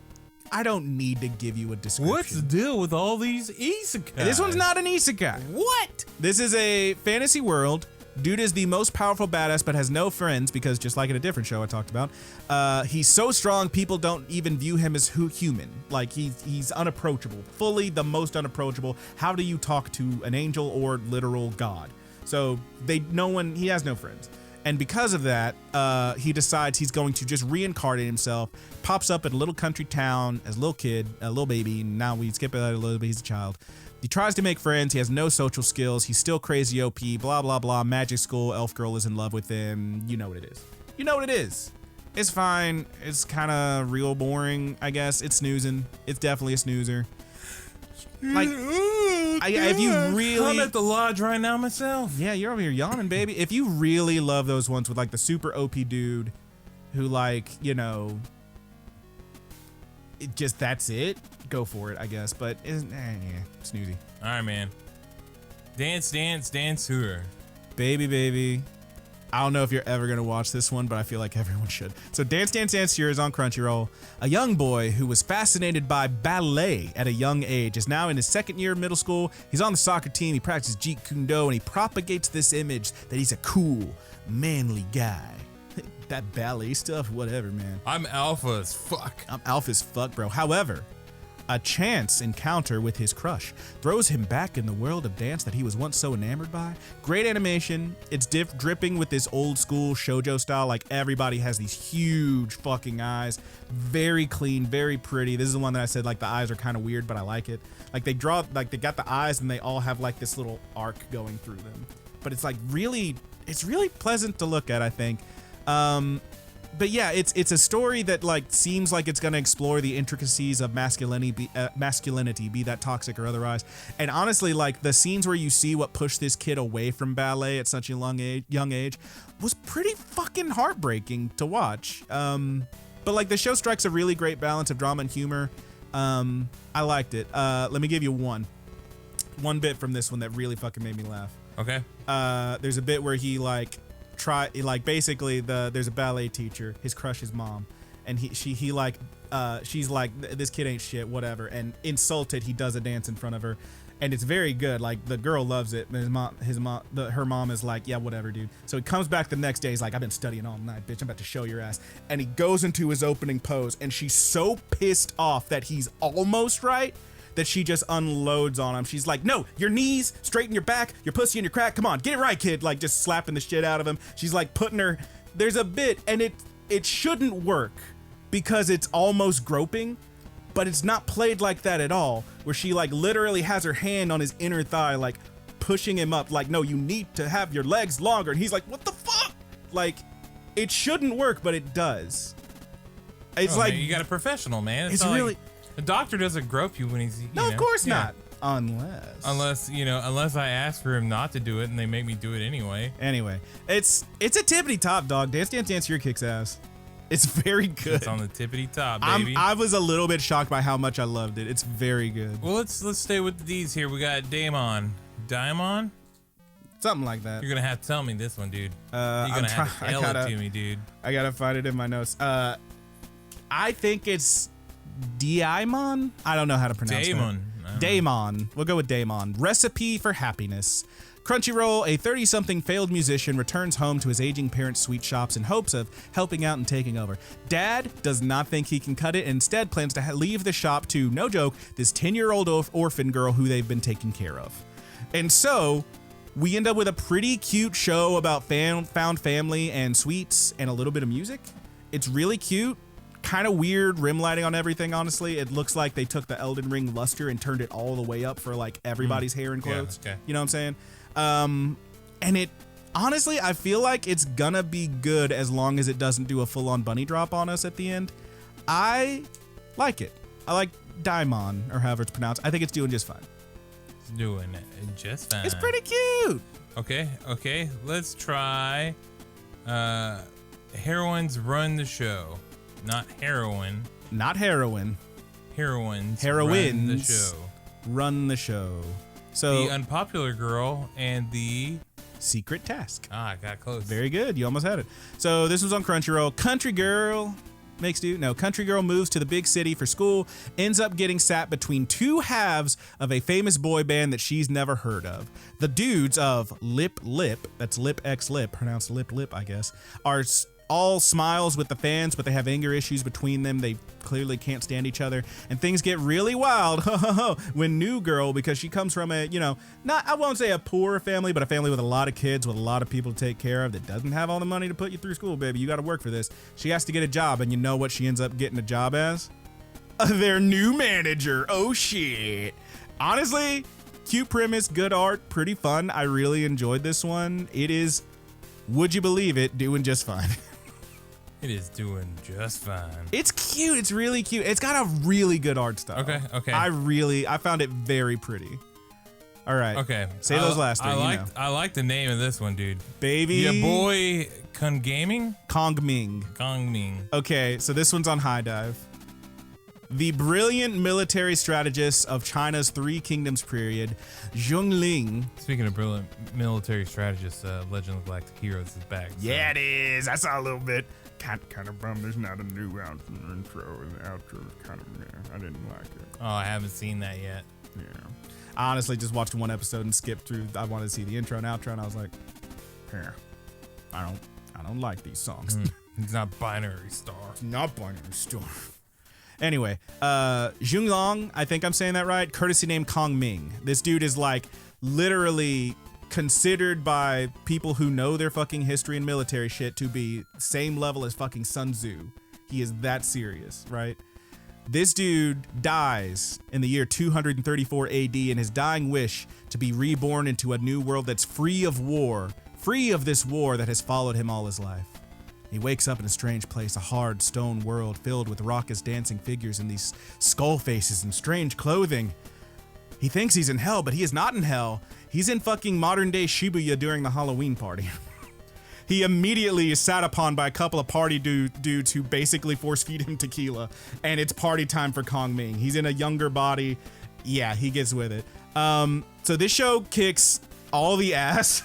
I don't need to give you a description. What's the deal with all these isekai? This one's not an isekai. What? This is a fantasy world. Dude is the most powerful badass but has no friends because, just like in a different show I talked about, he's so strong people don't even view him as human. Like, he's unapproachable. Fully the most unapproachable. How do you talk to an angel or literal god? So he has no friends. And because of that, he decides he's going to just reincarnate himself, pops up in a little country town as a little kid, a little baby, and now we skip it a little bit, he's a child. He tries to make friends, he has no social skills, he's still crazy OP, blah, blah, blah, magic school, elf girl is in love with him, you know what it is. You know what it is. It's fine, it's kind of real boring, I guess, it's snoozing, it's definitely a snoozer. Like, if you really... I'm at the lodge right now myself. Yeah, you're over here yawning, baby. If you really love those ones with, like, the super OP dude who, like, you know, that's it, go for it, I guess. But, yeah, snoozy. All right, man. Dance, dance, dancer. Baby. I don't know if you're ever going to watch this one, but I feel like everyone should. So Dance Dance Dancer is on Crunchyroll. A young boy who was fascinated by ballet at a young age is now in his second year of middle school. He's on the soccer team, he practices Jeet Kune Do, and he propagates this image that he's a cool, manly guy. That ballet stuff, whatever, man. I'm alpha as fuck. I'm alpha as fuck, bro. However, a chance encounter with his crush throws him back in the world of dance that he was once so enamored by. Great animation. It's dripping with this old school shoujo style. Like, everybody has these huge fucking eyes. Very clean, very pretty. This is the one that I said, like, the eyes are kind of weird, but I like it. Like, they got the eyes and they all have like this little arc going through them. But it's like it's really pleasant to look at, I think. But yeah, it's a story that like seems like it's gonna explore the intricacies of masculinity, be that toxic or otherwise. And honestly, like the scenes where you see what pushed this kid away from ballet at such a young age was pretty fucking heartbreaking to watch. But like the show strikes a really great balance of drama and humor. I liked it. Let me give you one bit from this one that really fucking made me laugh. Okay. There's a bit where he basically there's a ballet teacher, his crush is mom, and she's like, this kid ain't shit, whatever, and insulted, he does a dance in front of her, and it's very good. Like the girl loves it. And her mom is like, yeah, whatever, dude. So he comes back the next day. He's like, I've been studying all night, bitch. I'm about to show your ass. And he goes into his opening pose, and she's so pissed off that he's almost right that she just unloads on him. She's like, no, your knees, straighten your back, your pussy in your crack. Come on, get it right, kid. Like just slapping the shit out of him. She's like putting her. There's a bit, and it shouldn't work because it's almost groping. But it's not played like that at all, where she like literally has her hand on his inner thigh, like pushing him up, like, no, you need to have your legs longer. And he's like, what the fuck? Like, it shouldn't work, but it does. It's like, man, you got a professional, man. It's really, like, the doctor doesn't grope you when he's, no, of course not. Unless I ask for him not to do it and they make me do it anyway. Anyway, it's a tippity top, dog. Dance Dance Dance Your kicks ass. It's very good. It's on the tippity top, baby. I was a little bit shocked by how much I loved it. It's very good. Well, let's stay with the D's here. We got Daemon. Something like that. You're gonna have to tell me this one, dude. You're gonna have to tell it to me, dude. I gotta find it in my notes. I think it's Daemon. I don't know how to pronounce it. Daemon. We'll go with Daemon. Recipe for Happiness. Crunchyroll, a 30-something failed musician returns home to his aging parents' sweet shops in hopes of helping out and taking over. Dad does not think he can cut it and instead plans to leave the shop to, no joke, this 10-year-old orphan girl who they've been taking care of. And so we end up with a pretty cute show about found family and sweets and a little bit of music. It's really cute. Kind of weird rim lighting on everything, honestly. It looks like they took the Elden Ring luster and turned it all the way up for like everybody's hair and clothes. Yeah, okay. You know what I'm saying? And it, honestly, I feel like it's gonna be good as long as it doesn't do a full-on bunny drop on us at the end. I like it. I like Daimon, or however it's pronounced. I think it's doing just fine. It's doing just fine. It's pretty cute. Okay. Let's try Heroines Run the Show. Not heroin. Not heroin. Heroines Run the show. Run the show. So the Unpopular Girl and the Secret Task. I got close. Very good. You almost had it. So this was on Crunchyroll. Country Girl moves to the big city for school, ends up getting sat between two halves of a famous boy band that she's never heard of. The dudes of Lip, that's Lip X Lip, pronounced Lip, I guess, are all smiles with the fans, but they have anger issues between them. They clearly can't stand each other, and things get really wild when New Girl, because she comes from a, I won't say a poor family, but a family with a lot of kids, with a lot of people to take care of, that doesn't have all the money to put you through school, baby. You got to work for this. She has to get a job, and you know what she ends up getting a job as? Their new manager. Oh shit. Honestly, cute premise, good art, pretty fun. I really enjoyed this one. It is, would you believe it, doing just fine. It is doing just fine. It's cute. It's really cute. It's got a really good art style. Okay. I found it very pretty. All right. Okay. Say those last three. I like the name of this one, dude. Baby. Your boy Kong Ming. Okay, so this one's on High Dive. The brilliant military strategist of China's Three Kingdoms period, Junglong. Speaking of brilliant military strategists, Legend of Galactic Heroes is back. So. Yeah, it is. I saw a little bit. Kind of bummed there's not a new intro, and the outro is kind of, I didn't like it. Oh, I haven't seen that yet. Yeah. I honestly just watched one episode and skipped through. I wanted to see the intro and outro, and I was like, here, I don't like these songs. It's not Binary Star. It's not Binary Star. Anyway, Junglong, I think I'm saying that right, courtesy name Kong Ming. This dude is like literally considered by people who know their fucking history and military shit to be same level as fucking Sun Tzu. He is that serious, right? This dude dies in the year 234 AD, and his dying wish to be reborn into a new world that's free of war, free of this war that has followed him all his life. He wakes up in a strange place, a hard stone world filled with raucous dancing figures and these skull faces and strange clothing. He thinks he's in hell, but he is not in hell. He's in fucking modern day Shibuya during the Halloween party. He immediately is sat upon by a couple of party dudes who basically force feed him tequila, and it's party time for Kong Ming. He's in a younger body. Yeah, he gets with it. So this show kicks all the ass.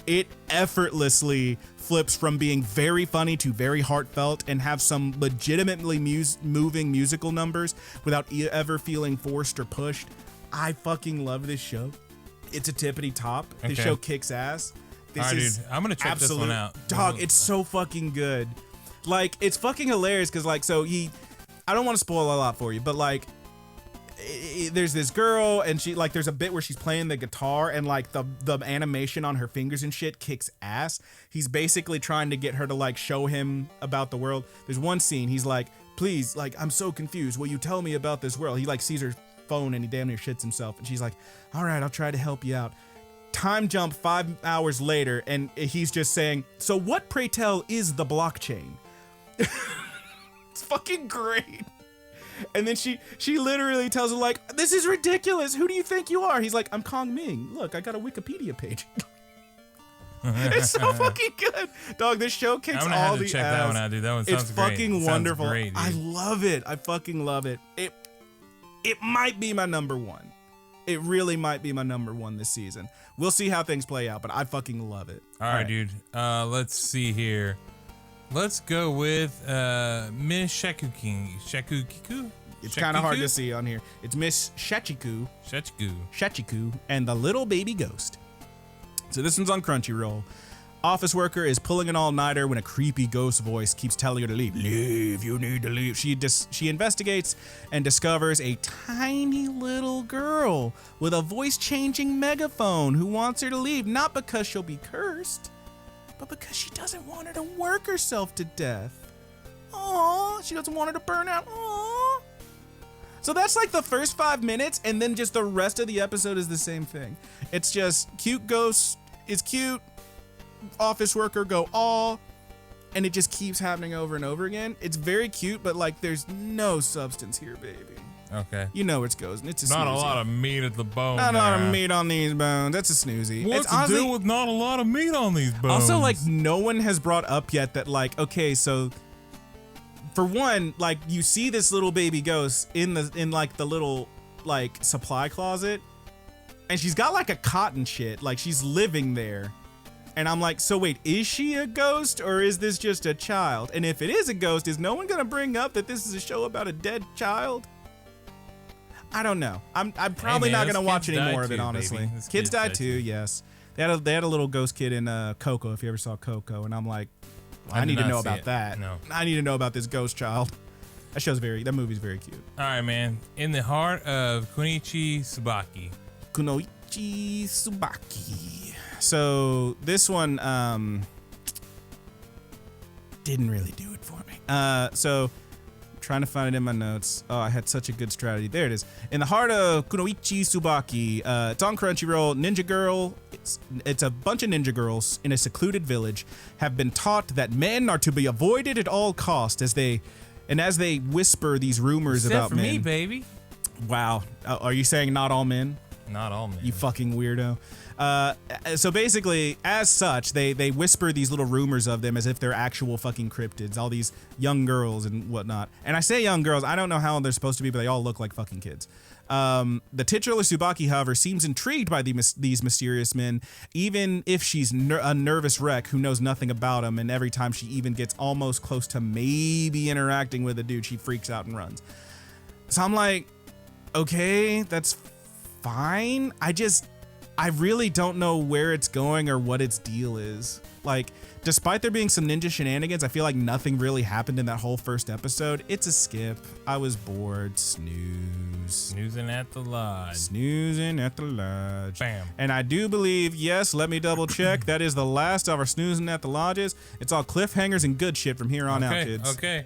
It effortlessly flips from being very funny to very heartfelt and have some legitimately moving musical numbers without ever feeling forced or pushed. I fucking love this show. It's a tippity top. This show kicks ass. This is dude, I'm gonna check this one out. Dog, it's so fucking good. Like, it's fucking hilarious because, like, so I don't want to spoil a lot for you, but like, there's this girl and she, like, there's a bit where she's playing the guitar and like the animation on her fingers and shit kicks ass. He's basically trying to get her to like show him about the world. There's one scene, he's like, please, like, I'm so confused. Will you tell me about this world? He like sees her phone and he damn near shits himself. And she's like, all right, I'll try to help you out. Time jump 5 hours later, and he's just saying, so what, pray tell, is the blockchain? It's fucking great. And then she literally tells him, like, this is ridiculous. Who do you think you are? He's like, I'm Kong Ming. Look, I got a Wikipedia page. It's so fucking good. Dog, this show kicks all the ass. I'm gonna have to check that one out, dude. That one sounds great. It's fucking wonderful. Great, I love it. I fucking love it. It might be my number one. It really might be my number one this season. We'll see how things play out, but I fucking love it. All right, dude. Let's see here. Let's go with Miss Shakukiku. It's kind of hard to see on here. It's Miss Shachiku and the Little Baby Ghost. So this one's on Crunchyroll. Office worker is pulling an all-nighter when a creepy ghost voice keeps telling her to leave. Leave, you need to leave. She investigates and discovers a tiny little girl with a voice-changing megaphone who wants her to leave, not because she'll be cursed, but because she doesn't want her to work herself to death. Aww, she doesn't want her to burn out. Aww. So that's like the first 5 minutes, and then just the rest of the episode is the same thing. It's just cute ghost is cute, office worker go all, and it just keeps happening over and over again. It's very cute, but like there's no substance here, baby. Okay. You know where it goes, and it's a not snoozy. A lot of meat at the bone. Not a lot of meat on these bones. That's a snoozy. What's to do with not a lot of meat on these bones? Also, like, no one has brought up yet that, like, okay, so for one, like, you see this little baby ghost in like the little like supply closet, and she's got like a cot and shit, like she's living there. And I'm like, so wait, is she a ghost or is this just a child? And if it is a ghost, is no one gonna bring up that this is a show about a dead child? I don't know. I'm probably not gonna watch any more of it, honestly. Kids died too, yes. They had a little ghost kid in Coco, if you ever saw Coco, and I'm like, well, I need to know about that. No. I need to know about this ghost child. That movie's very cute. All right, man. In the heart of Kunichi Tsubaki. Kunoichi Tsubaki. So this one didn't really do it for me. So I'm trying to find it in my notes. Oh, I had such a good strategy. There it is. In the heart of Kunoichi Tsubaki. It's on Crunchyroll. Ninja girl. It's a bunch of ninja girls in a secluded village have been taught that men are to be avoided at all costs as they whisper these rumors about men. Except for me, baby. Wow. Are you saying not all men? Not all men. You fucking weirdo. So basically, as such, they whisper these little rumors of them as if they're actual fucking cryptids, all these young girls and whatnot. And I say young girls, I don't know how they're supposed to be, but they all look like fucking kids. The titular Tsubaki, however, seems intrigued by these mysterious men, even if she's a nervous wreck who knows nothing about them, and every time she even gets almost close to maybe interacting with a dude, she freaks out and runs. So I'm like, okay, that's fine. I really don't know where it's going or what its deal is. Like, despite there being some ninja shenanigans, I feel like nothing really happened in that whole first episode. It's a skip. I was bored. Snoozing at the lodge. Snoozing at the lodge. Bam. And I do believe, yes, let me double check, that is the last of our snoozing at the lodges. It's all cliffhangers and good shit from here on out, kids. Okay.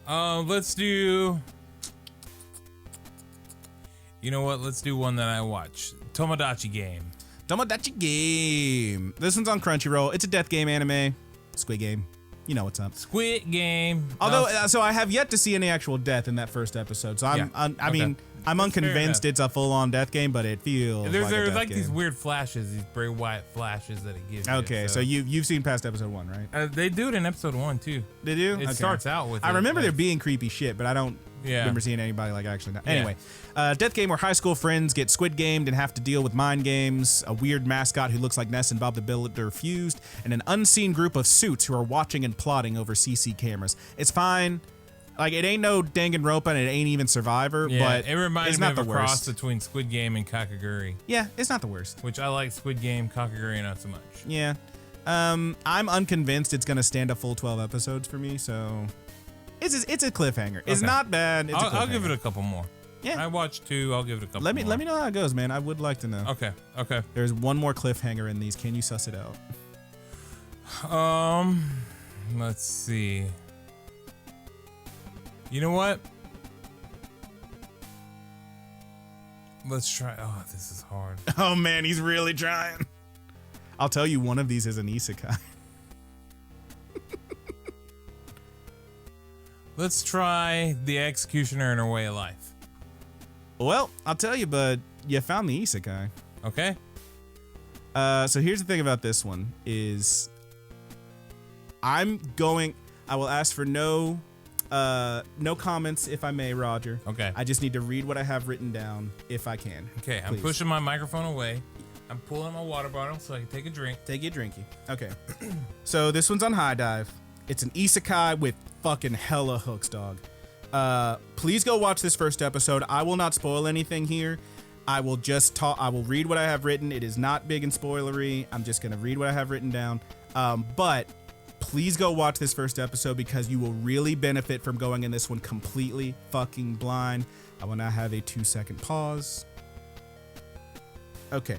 Let's do... You know what? Let's do one that I watch. Tomodachi Game. Tomodachi Game. This one's on Crunchyroll. It's a death game anime. Squid Game. You know what's up. Squid Game. Although, so I have yet to see any actual death in that first episode. So I mean, I'm unconvinced it's a full-on death game, but it feels there's like these weird flashes, these very white flashes that it gives. Okay, so you've seen past episode 1, right? They do it in episode 1 too. They do. It starts out with. I remember there being creepy shit, but I don't remember seeing anybody like actually. Anyway, death game where high school friends get Squid Gamed and have to deal with mind games. A weird mascot who looks like Ness and Bob the Builder fused, and an unseen group of suits who are watching and plotting over CC cameras. It's fine. Like, it ain't no Danganronpa and it ain't even Survivor, but it reminds it's me not of the a cross worst. between Squid Game and Kakaguri. Yeah, it's not the worst. Which I like Squid Game, Kakaguri not so much. Yeah. I'm unconvinced it's going to stand a full 12 episodes for me, so it's a cliffhanger. It's not bad. It's I'll give it a couple more. Yeah. I watched 2. I'll give it a couple Let me more. know how it goes, man. I would like to know. Okay. There's one more cliffhanger in these. Can you suss it out? Let's see. You know what? Let's try. Oh, this is hard. Oh man, he's really trying. I'll tell you, one of these is an isekai. Let's try The Executioner and Her Way of Life. Well, I'll tell you, bud, you found the isekai. Okay. So here's the thing about this one is I will ask for no comments if I may, Roger. Okay. I just need to read what I have written down if I can. Okay, I'm pushing my microphone away. I'm pulling my water bottle so I can take a drink. Take your drinky. Okay. So this one's on High Dive. It's an isekai with fucking hella hooks, dog. Please go watch this first episode. I will not spoil anything here. I will just talk. I will read what I have written. It is not big and spoilery. I'm just gonna read what I have written down. But please go watch this first episode because you will really benefit from going in this one completely fucking blind. I will now have a 2-second pause. Okay.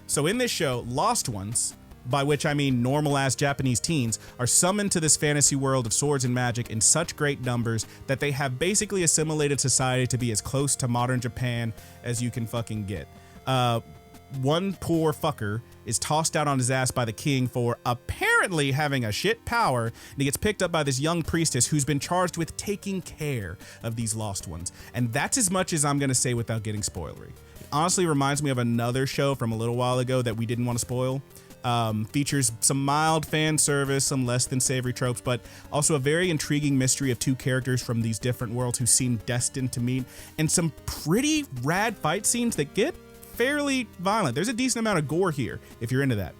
So in this show, lost ones, by which I mean normal-ass Japanese teens, are summoned to this fantasy world of swords and magic in such great numbers that they have basically assimilated society to be as close to modern Japan as you can fucking get. One poor fucker is tossed out on his ass by the king for apparently having a shit power, and he gets picked up by this young priestess who's been charged with taking care of these lost ones. And that's as much as I'm going to say without getting spoilery. It honestly reminds me of another show from a little while ago that we didn't want to spoil. Features some mild fan service, some less than savory tropes, but also a very intriguing mystery of two characters from these different worlds who seem destined to meet, and some pretty rad fight scenes that get fairly violent. There's a decent amount of gore here, if you're into that.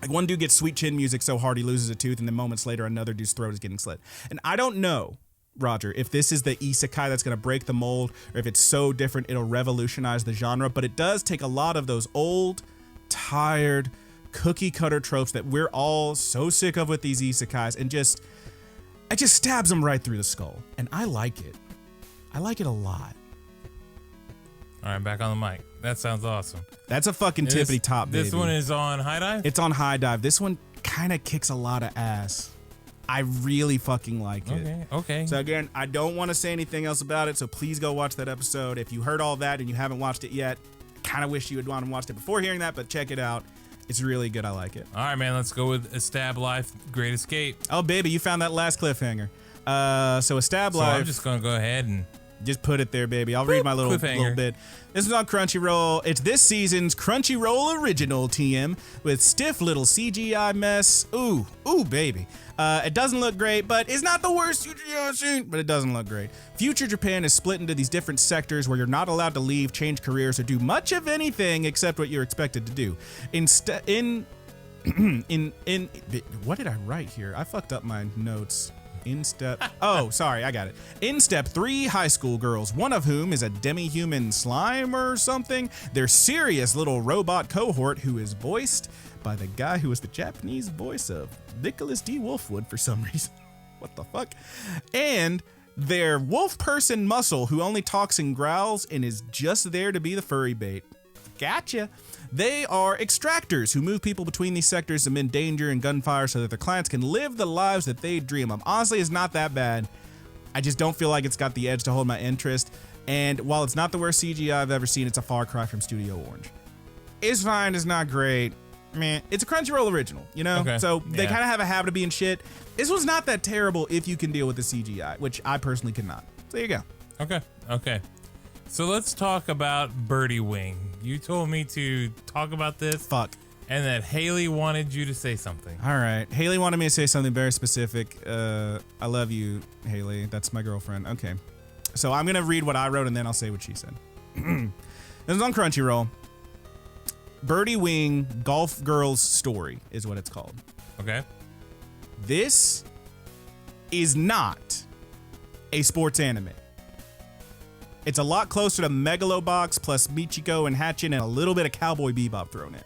Like, one dude gets sweet chin music so hard he loses a tooth, and then moments later another dude's throat is getting slit. And I don't know, Roger, if this is the isekai that's going to break the mold, or if it's so different it'll revolutionize the genre, but it does take a lot of those old, tired, cookie cutter tropes that we're all so sick of with these isekais, and it just stabs them right through the skull. And I like it. I like it a lot. All right, back on the mic. That sounds awesome. That's a fucking tippity top, baby. This one is on High Dive? It's on High Dive. This one kind of kicks a lot of ass. I really fucking like it. Okay. So again, I don't want to say anything else about it, so please go watch that episode. If you heard all that and you haven't watched it yet, I kind of wish you had gone and watched it before hearing that, but check it out. It's really good. I like it. All right, man. Let's go with A Stab Life, Great Escape. Oh, baby, you found that last cliffhanger. So A Stab Life. I'm just going to go ahead and just put it there, baby. I'll read my little bit. This is on Crunchyroll. It's this season's Crunchyroll original TM with stiff little CGI mess. Ooh, baby. It doesn't look great, but it's not the worst CGI I've seen, but it doesn't look great. Future Japan is split into these different sectors where you're not allowed to leave, change careers, or do much of anything except what you're expected to do. What did I write here? I fucked up my notes. Sorry, I got it. In step 3 high school girls, one of whom is a demi-human slime or something. Their serious little robot cohort who is voiced by the guy who was the Japanese voice of Nicholas D. Wolfwood for some reason. What the fuck? And their wolf person muscle who only talks and growls and is just there to be the furry bait. Gotcha. They are extractors who move people between these sectors amid danger and gunfire so that their clients can live the lives that they dream of. Honestly, it's not that bad. I just don't feel like it's got the edge to hold my interest. And while it's not the worst CGI I've ever seen, it's a far cry from Studio Orange. It's fine, it's not great. meh. It's a Crunchyroll original, you know? Okay. So they Yeah. kind of have a habit of being shit. This was not that terrible if you can deal with the CGI, which I personally cannot. So there you go. Okay. So let's talk about Birdie Wing. You told me to talk about this. Fuck. And that Haley wanted you to say something. All right. Haley wanted me to say something very specific. I love you, Haley. That's my girlfriend. Okay. So I'm going to read what I wrote and then I'll say what she said. This is on Crunchyroll. Birdie Wing Golf Girl's Story is what it's called. Okay. This is not a sports anime. It's a lot closer to Megalobox plus Michiko and Hatchin and a little bit of Cowboy Bebop thrown in.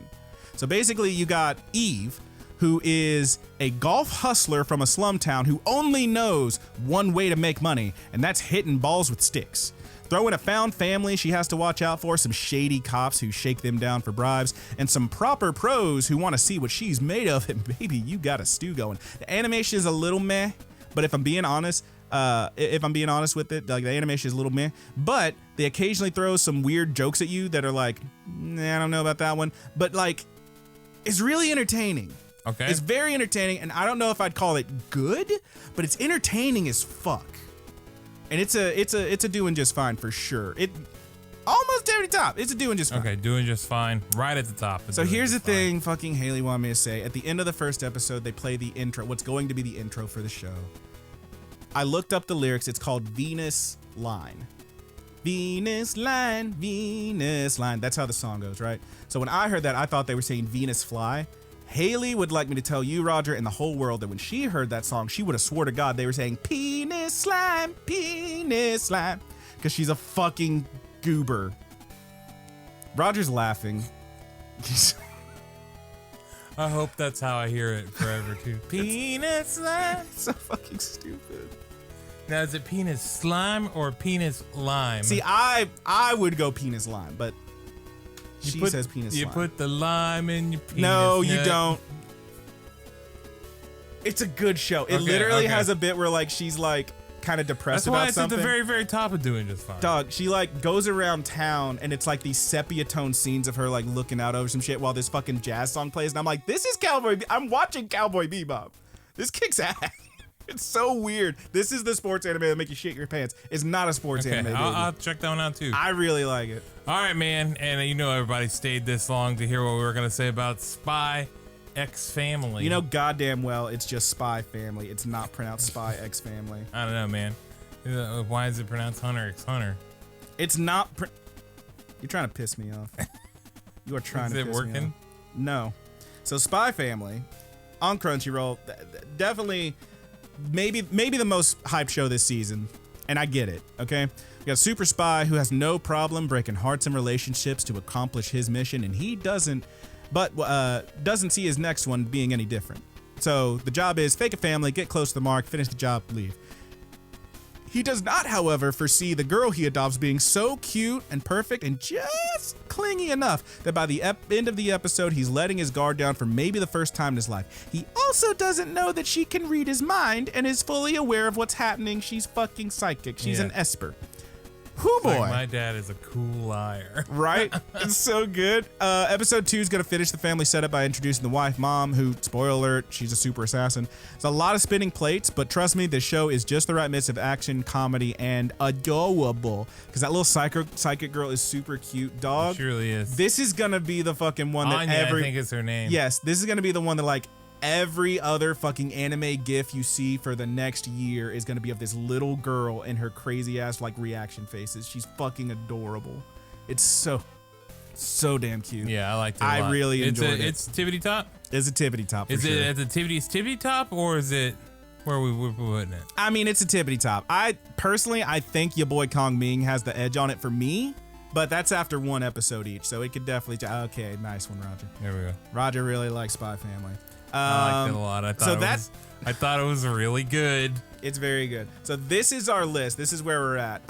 So basically you got Eve, who is a golf hustler from a slum town who only knows one way to make money, and that's hitting balls with sticks. Throw in a found family she has to watch out for, some shady cops who shake them down for bribes, and some proper pros who want to see what she's made of, and baby, you got a stew going. The animation is a little meh, but if I'm being honest with it, like the animation is a little meh, but they occasionally throw some weird jokes at you that are like, nah, I don't know about that one, but like, it's really entertaining. Okay. It's very entertaining, and I don't know if I'd call it good, but it's entertaining as fuck. And it's a doing just fine for sure. It almost every top. It's a doing just fine. Okay, doing just fine. Right at the top. So here's the thing fucking Haley wanted me to say. At the end of the first episode, they play the intro, what's going to be the intro for the show. I looked up the lyrics. It's called Venus Line. Venus Line, Venus Line. That's how the song goes, right? So when I heard that, I thought they were saying Venus Fly. Haley would like me to tell you, Roger, and the whole world that when she heard that song, she would have swore to God they were saying penis slime, because she's a fucking goober. Roger's laughing. I hope that's how I hear it forever too. Penis slime. So fucking stupid. Now is it penis slime or penis lime? See, I would go penis lime, but she says penis You slime. put the lime in your penis. No, you nut. don't. It's a good show. It Okay, literally okay. has a bit where like she's like kind of depressed That's why about it's something. at the very, very top of doing just fine. Dog, she like goes around town and it's like these sepia tone scenes of her like looking out over some shit while this fucking jazz song plays, and I'm like, this is I'm watching Cowboy Bebop. This kicks ass. It's so weird. This is the sports anime that make you shit your pants. It's not a sports Okay, anime. I'll check that one out too. I really like it. All right, man. And you know everybody stayed this long to hear what we were going to say about Spy X Family. You know goddamn well it's just Spy Family. It's not pronounced Spy X Family. I don't know, man. Why is it pronounced Hunter X Hunter? It's not. You're trying to piss me off. You are trying Is to it piss me working? off. No. So Spy Family on Crunchyroll, definitely maybe the most hyped show this season, and I get it. Okay, we got a super spy who has no problem breaking hearts and relationships to accomplish his mission, and he doesn't see his next one being any different. So the job is fake a family, get close to the mark, finish the job, leave. He does not, however, foresee the girl he adopts being so cute and perfect and just clingy enough that by the end of the episode, he's letting his guard down for maybe the first time in his life. He also doesn't know that she can read his mind and is fully aware of what's happening. She's fucking psychic. She's an Esper. Whoo boy. Like my dad is a cool liar. Right? It's so good. Episode 2 is going to finish the family setup by introducing the wife, Mom, who, spoiler alert, she's a super assassin. It's a lot of spinning plates, but trust me, this show is just the right mix of action, comedy, and adorable. Because that little psychic girl is super cute, dog. It surely is. This is going to be the fucking one that Anya, I think is her name. Yes, this is going to be the one that like every other fucking anime gif you see for the next year is going to be of this little girl and her crazy ass like reaction faces. She's fucking adorable. It's so damn cute. Yeah, I liked it a lot. I really enjoyed it. It's Tippity Top? It's a tippity top for Is sure. it at the Tippity's Tippity Top, or is it where we're putting it? I mean, it's a tippity top. I think your boy Kong Ming has the edge on it for me, but that's after one episode each, so it could definitely okay, nice one, Roger. There we go. Roger really likes Spy Family. I liked it a lot. I thought it was really good. It's very good. So this is our list. This is where we're at.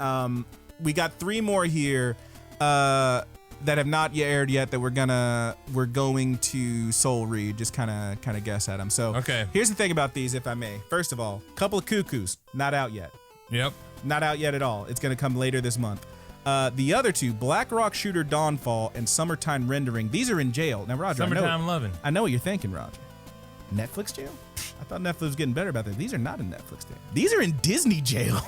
We got 3 more here that have not yet aired yet that we're going to soul read. Just kind of guess at them. So Okay. Here's the thing about these, if I may. First of all, couple of cuckoos, not out yet. Yep. Not out yet at all. It's gonna come later this month. The other two, Blackrock Shooter Dawnfall and Summertime Rendering, these are in jail. Now, Roger, Summertime Lovin'. I know what you're thinking, Roger. Netflix jail? I thought Netflix was getting better about this. These are not in Netflix jail. These are in Disney jail.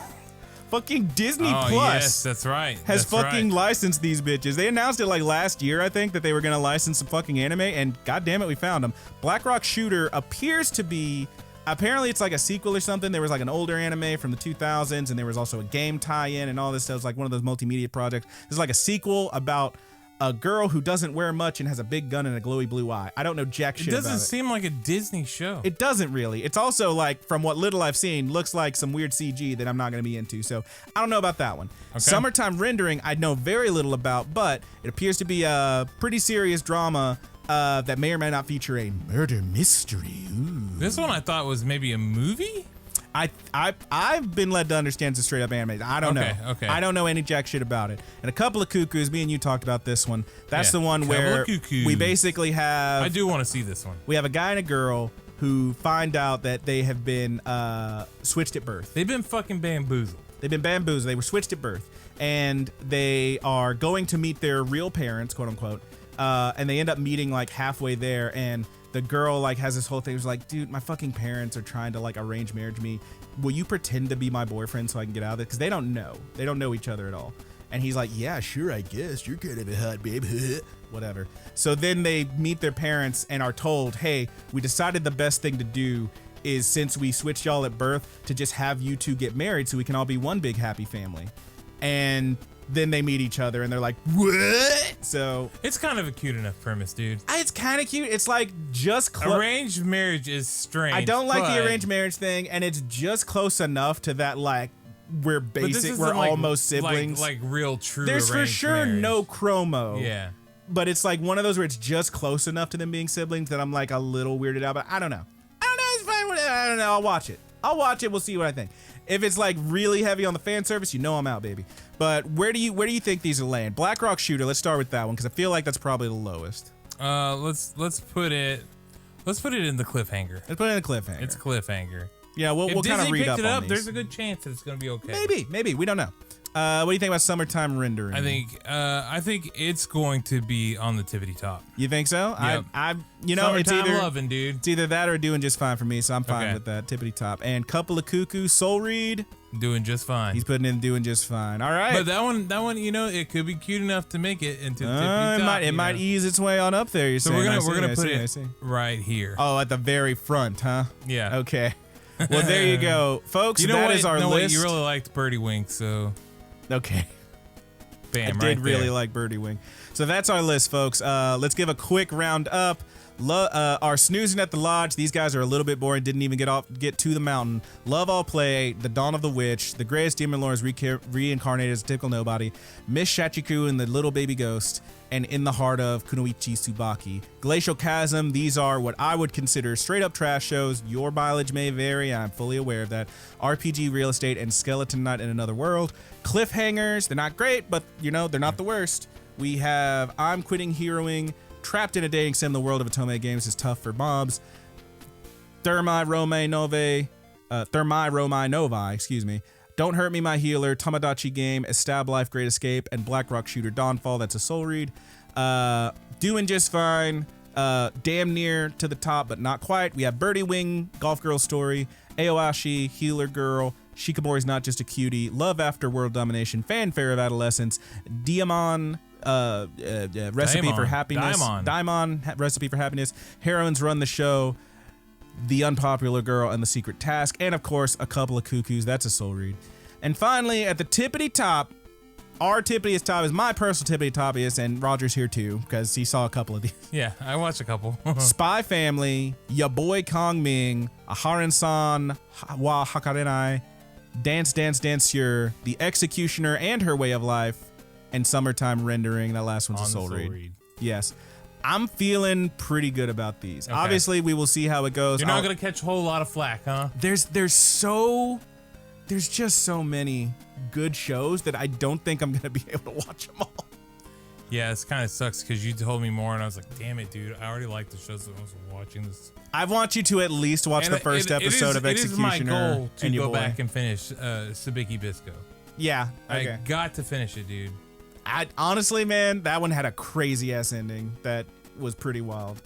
Fucking Disney Plus. Yes, that's right. Has licensed these bitches. They announced it like last year, I think, that they were going to license some fucking anime, and goddamn it, we found them. Blackrock Shooter appears to be, apparently it's like a sequel or something. There was like an older anime from the 2000s, and there was also a game tie-in and all this stuff. It's like one of those multimedia projects. It's like a sequel about a girl who doesn't wear much and has a big gun and a glowy blue eye. I don't know jack shit about it. It doesn't seem like a Disney show. It doesn't really. It's also like, from what little I've seen, looks like some weird CG that I'm not going to be into. So I don't know about that one. Okay. Summertime Rendering, I know very little about, but it appears to be a pretty serious drama that may or may not feature a murder mystery. Ooh. This one I thought was maybe a movie? I've been led to understand it's a straight up anime. I don't know. Okay. I don't know any jack shit about it. And a couple of cuckoos, me and you talked about this one. That's the one where we basically have. I do want to see this one. We have a guy and a girl who find out that they have been switched at birth. They've been fucking bamboozled. They were switched at birth. And they are going to meet their real parents, quote unquote. And they end up meeting like halfway there. And the girl like has this whole thing. It was like, dude, my fucking parents are trying to like arrange marriage me. Will you pretend to be my boyfriend so I can get out of it? Because they don't know. They don't know each other at all. And he's like, yeah, sure, I guess. You're kind of a hot babe. Whatever. So then they meet their parents and are told, hey, we decided the best thing to do is, since we switched y'all at birth, to just have you two get married so we can all be one big happy family. And then they meet each other and they're like, what? So it's kind of a cute enough premise, dude. It's kind of cute. It's like just arranged marriage is strange. I don't like the arranged marriage thing, and it's just close enough to that, like, we're like, almost siblings. Like real true. There's for sure marriage. no chromo. Yeah. But it's like one of those where it's just close enough to them being siblings that I'm like a little weirded out. But I don't know. It's fine. I don't know. I'll watch it. We'll see what I think. If it's like really heavy on the fan service, you know I'm out, baby. But where do you think these are laying? Blackrock Shooter. Let's start with that one because I feel like that's probably the lowest. Let's put it in the cliffhanger. Let's put it in the cliffhanger. It's cliffhanger. Yeah, we'll kind of read up on these. There's a good chance that it's gonna be okay. Maybe we don't know. What do you think about Summertime Rendering? I think it's going to be on the tippity top. You think so? Yep. It's either loving, dude. It's either that or doing just fine for me, so I'm fine with that tippity top. And couple of cuckoo, Soul Reed doing just fine. He's putting in doing just fine. All right. But that one, it could be cute enough to make it into the tippity top. It might ease its way on up there. You're saying. We're gonna put it right here. Oh, at the very front, huh? Yeah. Okay. Well, there you go, folks. That is our list. You really liked Birdie Wink, so okay. Bam! I did really like Birdie Wing. So that's our list, folks. Let's give a quick round up. Our Snoozing at the Lodge. These guys are a little bit boring. Didn't even get to the mountain. Love All Play. The Dawn of the Witch. The Greatest Demon Lord is reincarnated as a typical nobody. Miss Shachiku and the Little Baby Ghost. And In the Heart of Kunoichi Tsubaki. Glacial Chasm. These are what I would consider straight up trash shows. Your mileage may vary. I'm fully aware of that. RPG Real Estate and Skeleton Knight in Another World. Cliffhangers. They're not great, but they're not the worst. We have I'm Quitting Heroing. Trapped in a Dating Sim. The World of Otome Games is Tough for Mobs. Thermai Romai Novae, excuse me. Don't Hurt Me, My Healer, Tamagotchi Game, Estab Life, Great Escape, and Blackrock Shooter Dawnfall. That's a soul read. Doing Just Fine. Damn Near to the Top, but not quite. We have Birdie Wing, Golf Girl Story, Aoashi, Healer Girl, Shikamori's Not Just a Cutie, Love After World Domination, Fanfare of Adolescence, Recipe for Happiness, Daimon, Recipe for Happiness, Heroines Run the Show, The Unpopular Girl, and The Secret Task, and of course, a couple of cuckoos. That's a soul read. And finally, at the tippity top, our tippitiest top is my personal tippity toppiest, and Roger's here too because he saw a couple of these. Yeah, I watched a couple. Spy Family, Ya Boy Kong Ming, Aharon-san wa Hakarenai, Dance Dance Dancier, The Executioner and Her Way of Life, and Summertime Rendering. That last one's a soul read. Yes. I'm feeling pretty good about these. Okay. Obviously, we will see how it goes. You're not going to catch a whole lot of flack, huh? There's just so many good shows that I don't think I'm going to be able to watch them all. Yeah, it kind of sucks because you told me more and I was like, damn it, dude. I already like the shows that I was watching this. I want you to at least watch the first episode of Executioner. It is my goal to go back and finish Sabiki Bisco. Yeah. Okay. I got to finish it, dude. Honestly, man, that one had a crazy ass ending that was pretty wild.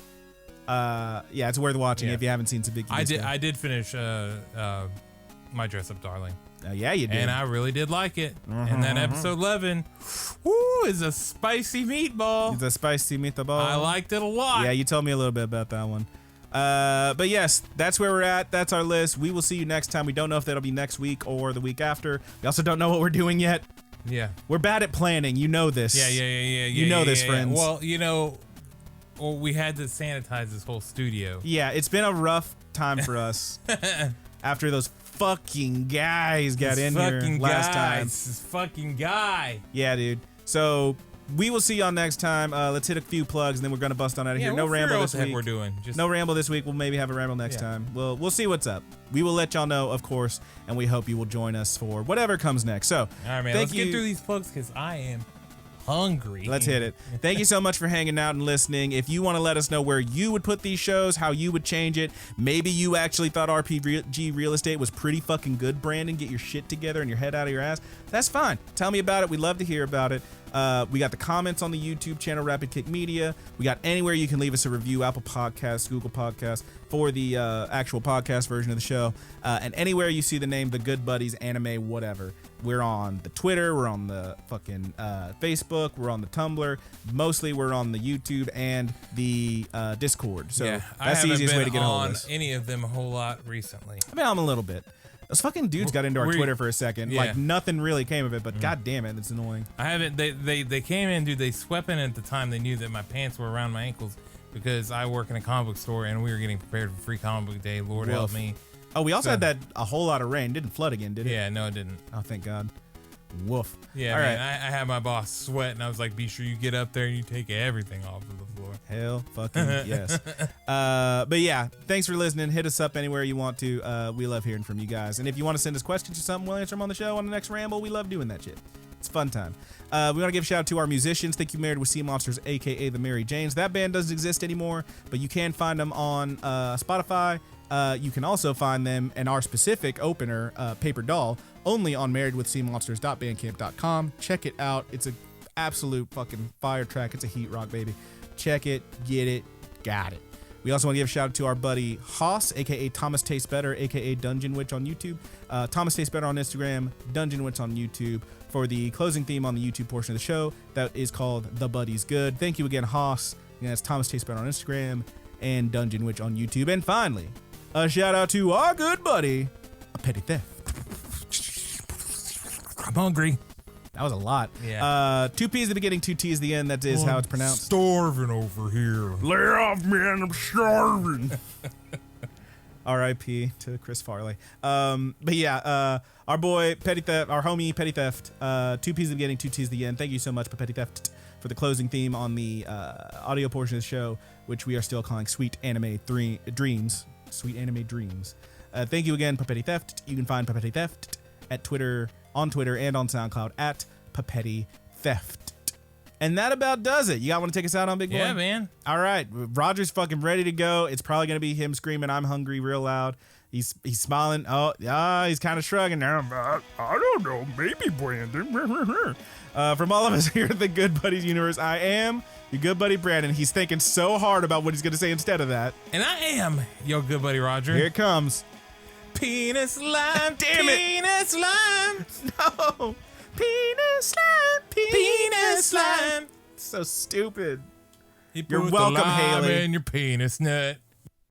Yeah, it's worth watching if you haven't seen Sabiki. I did finish My Dress Up Darling. Yeah, you did. And I really did like it. And that episode 11, woo, is a spicy meatball. It's a spicy meatball. I liked it a lot. Yeah, you told me a little bit about that one. But yes, that's where we're at. That's our list. We will see you next time. We don't know if that'll be next week or the week after. We also don't know what we're doing yet. Yeah. We're bad at planning. You know this. Yeah. You know this, friends. Well, we had to sanitize this whole studio. Yeah, it's been a rough time for us after those fucking guys got in here last time. This fucking guy. Yeah, dude. So we will see y'all next time. Let's hit a few plugs and then we're gonna bust on out of here. No ramble this week. We're doing. No ramble this week. We'll maybe have a ramble next time. We'll see what's up. We will let y'all know, of course, and we hope you will join us for whatever comes next. So, all right, man. Let's get through these plugs because I am hungry. Let's hit it. Thank you so much for hanging out and listening. If you want to let us know where you would put these shows, how you would change it, maybe you actually thought RPG Real Estate was pretty fucking good, Brandon. Get your shit together and your head out of your ass. That's fine. Tell me about it. We'd love to hear about it. We got the comments on the YouTube channel, Rapid Kick Media. We got anywhere you can leave us a review, Apple Podcasts, Google Podcasts, for the actual podcast version of the show. And anywhere you see the name The Good Buddies Anime Whatever. We're on the Twitter, we're on the fucking Facebook, we're on the Tumblr. Mostly we're on the YouTube and the Discord. So that's the easiest way to get a hold of us. I haven't been on any of them a whole lot recently. I've been on a little bit. Those fucking dudes got into our Twitter for a second. Like nothing really came of it, but god damn it, it's annoying. I haven't. They came in, dude. They swept in at the time. They knew that my pants were around my ankles because I work in a comic book store and we were getting prepared for Free Comic Book Day. Lord help me. Oh, we also had that a whole lot of rain. Didn't flood again, did it? Yeah, no, it didn't. Oh, thank God. Woof. Yeah, all man. Right. I had my boss sweat, and I was like, "Be sure you get up there and you take everything off of the floor." Hell, fucking yes. But yeah, thanks for listening. Hit us up anywhere you want to. We love hearing from you guys. And if you want to send us questions or something, we'll answer them on the show on the next ramble. We love doing that shit. It's a fun time. We want to give a shout out to our musicians. Thank you, Married with Seamonsters, aka the Mary Janes. That band doesn't exist anymore, but you can find them on Spotify. You can also find them and our specific opener, Paperdoll, only on marriedwithseamonsters.bandcamp.com. Check it out. It's an absolute fucking fire track. It's a heat rock, baby. Check it, get it, got it. We also want to give a shout out to our buddy Haas, aka Thomastastesbetter, aka Dungeon Witch on YouTube. Thomastastesbetter on Instagram, Dungeon Witch on YouTube. For the closing theme on the YouTube portion of the show, that is called The Buddy's Good. Thank you again, Haas. Yeah, that's Thomastastesbetter on Instagram and Dungeon Witch on YouTube. And finally, a shout out to our good buddy, A Petty Theft. I'm hungry. That was a lot. Yeah. 2 P's at the beginning, 2 T's at the end. That is how it's pronounced. Starving over here. Lay off, man. I'm starving. R.I.P. to Chris Farley. But yeah, our boy Petty Theft, our homie Petty Theft. 2 P's at the beginning, 2 T's at the end. Thank you so much, Petty Theft, for the closing theme on the audio portion of the show, which we are still calling Sweet Anime Dreams. Sweet Anime Dreams. Thank you again, Papetti Theft. You can find Papetti Theft at on Twitter and on SoundCloud at Papetti Theft. And that about does it. You got want to take us out on Big Boy? Yeah, man. All right. Roger's fucking ready to go. It's probably going to be him screaming, "I'm hungry," real loud. He's smiling. Oh, yeah, he's kind of shrugging now. I don't know. Maybe Brandon. From all of us here at the Good Buddies universe, I am your good buddy Brandon. He's thinking so hard about what he's going to say instead of that. And I am your good buddy Roger. Here it comes. Penis slime. Damn it. Penis slime. No. Penis slime. Penis slime. So stupid. You're welcome, Haley. In your penis nut.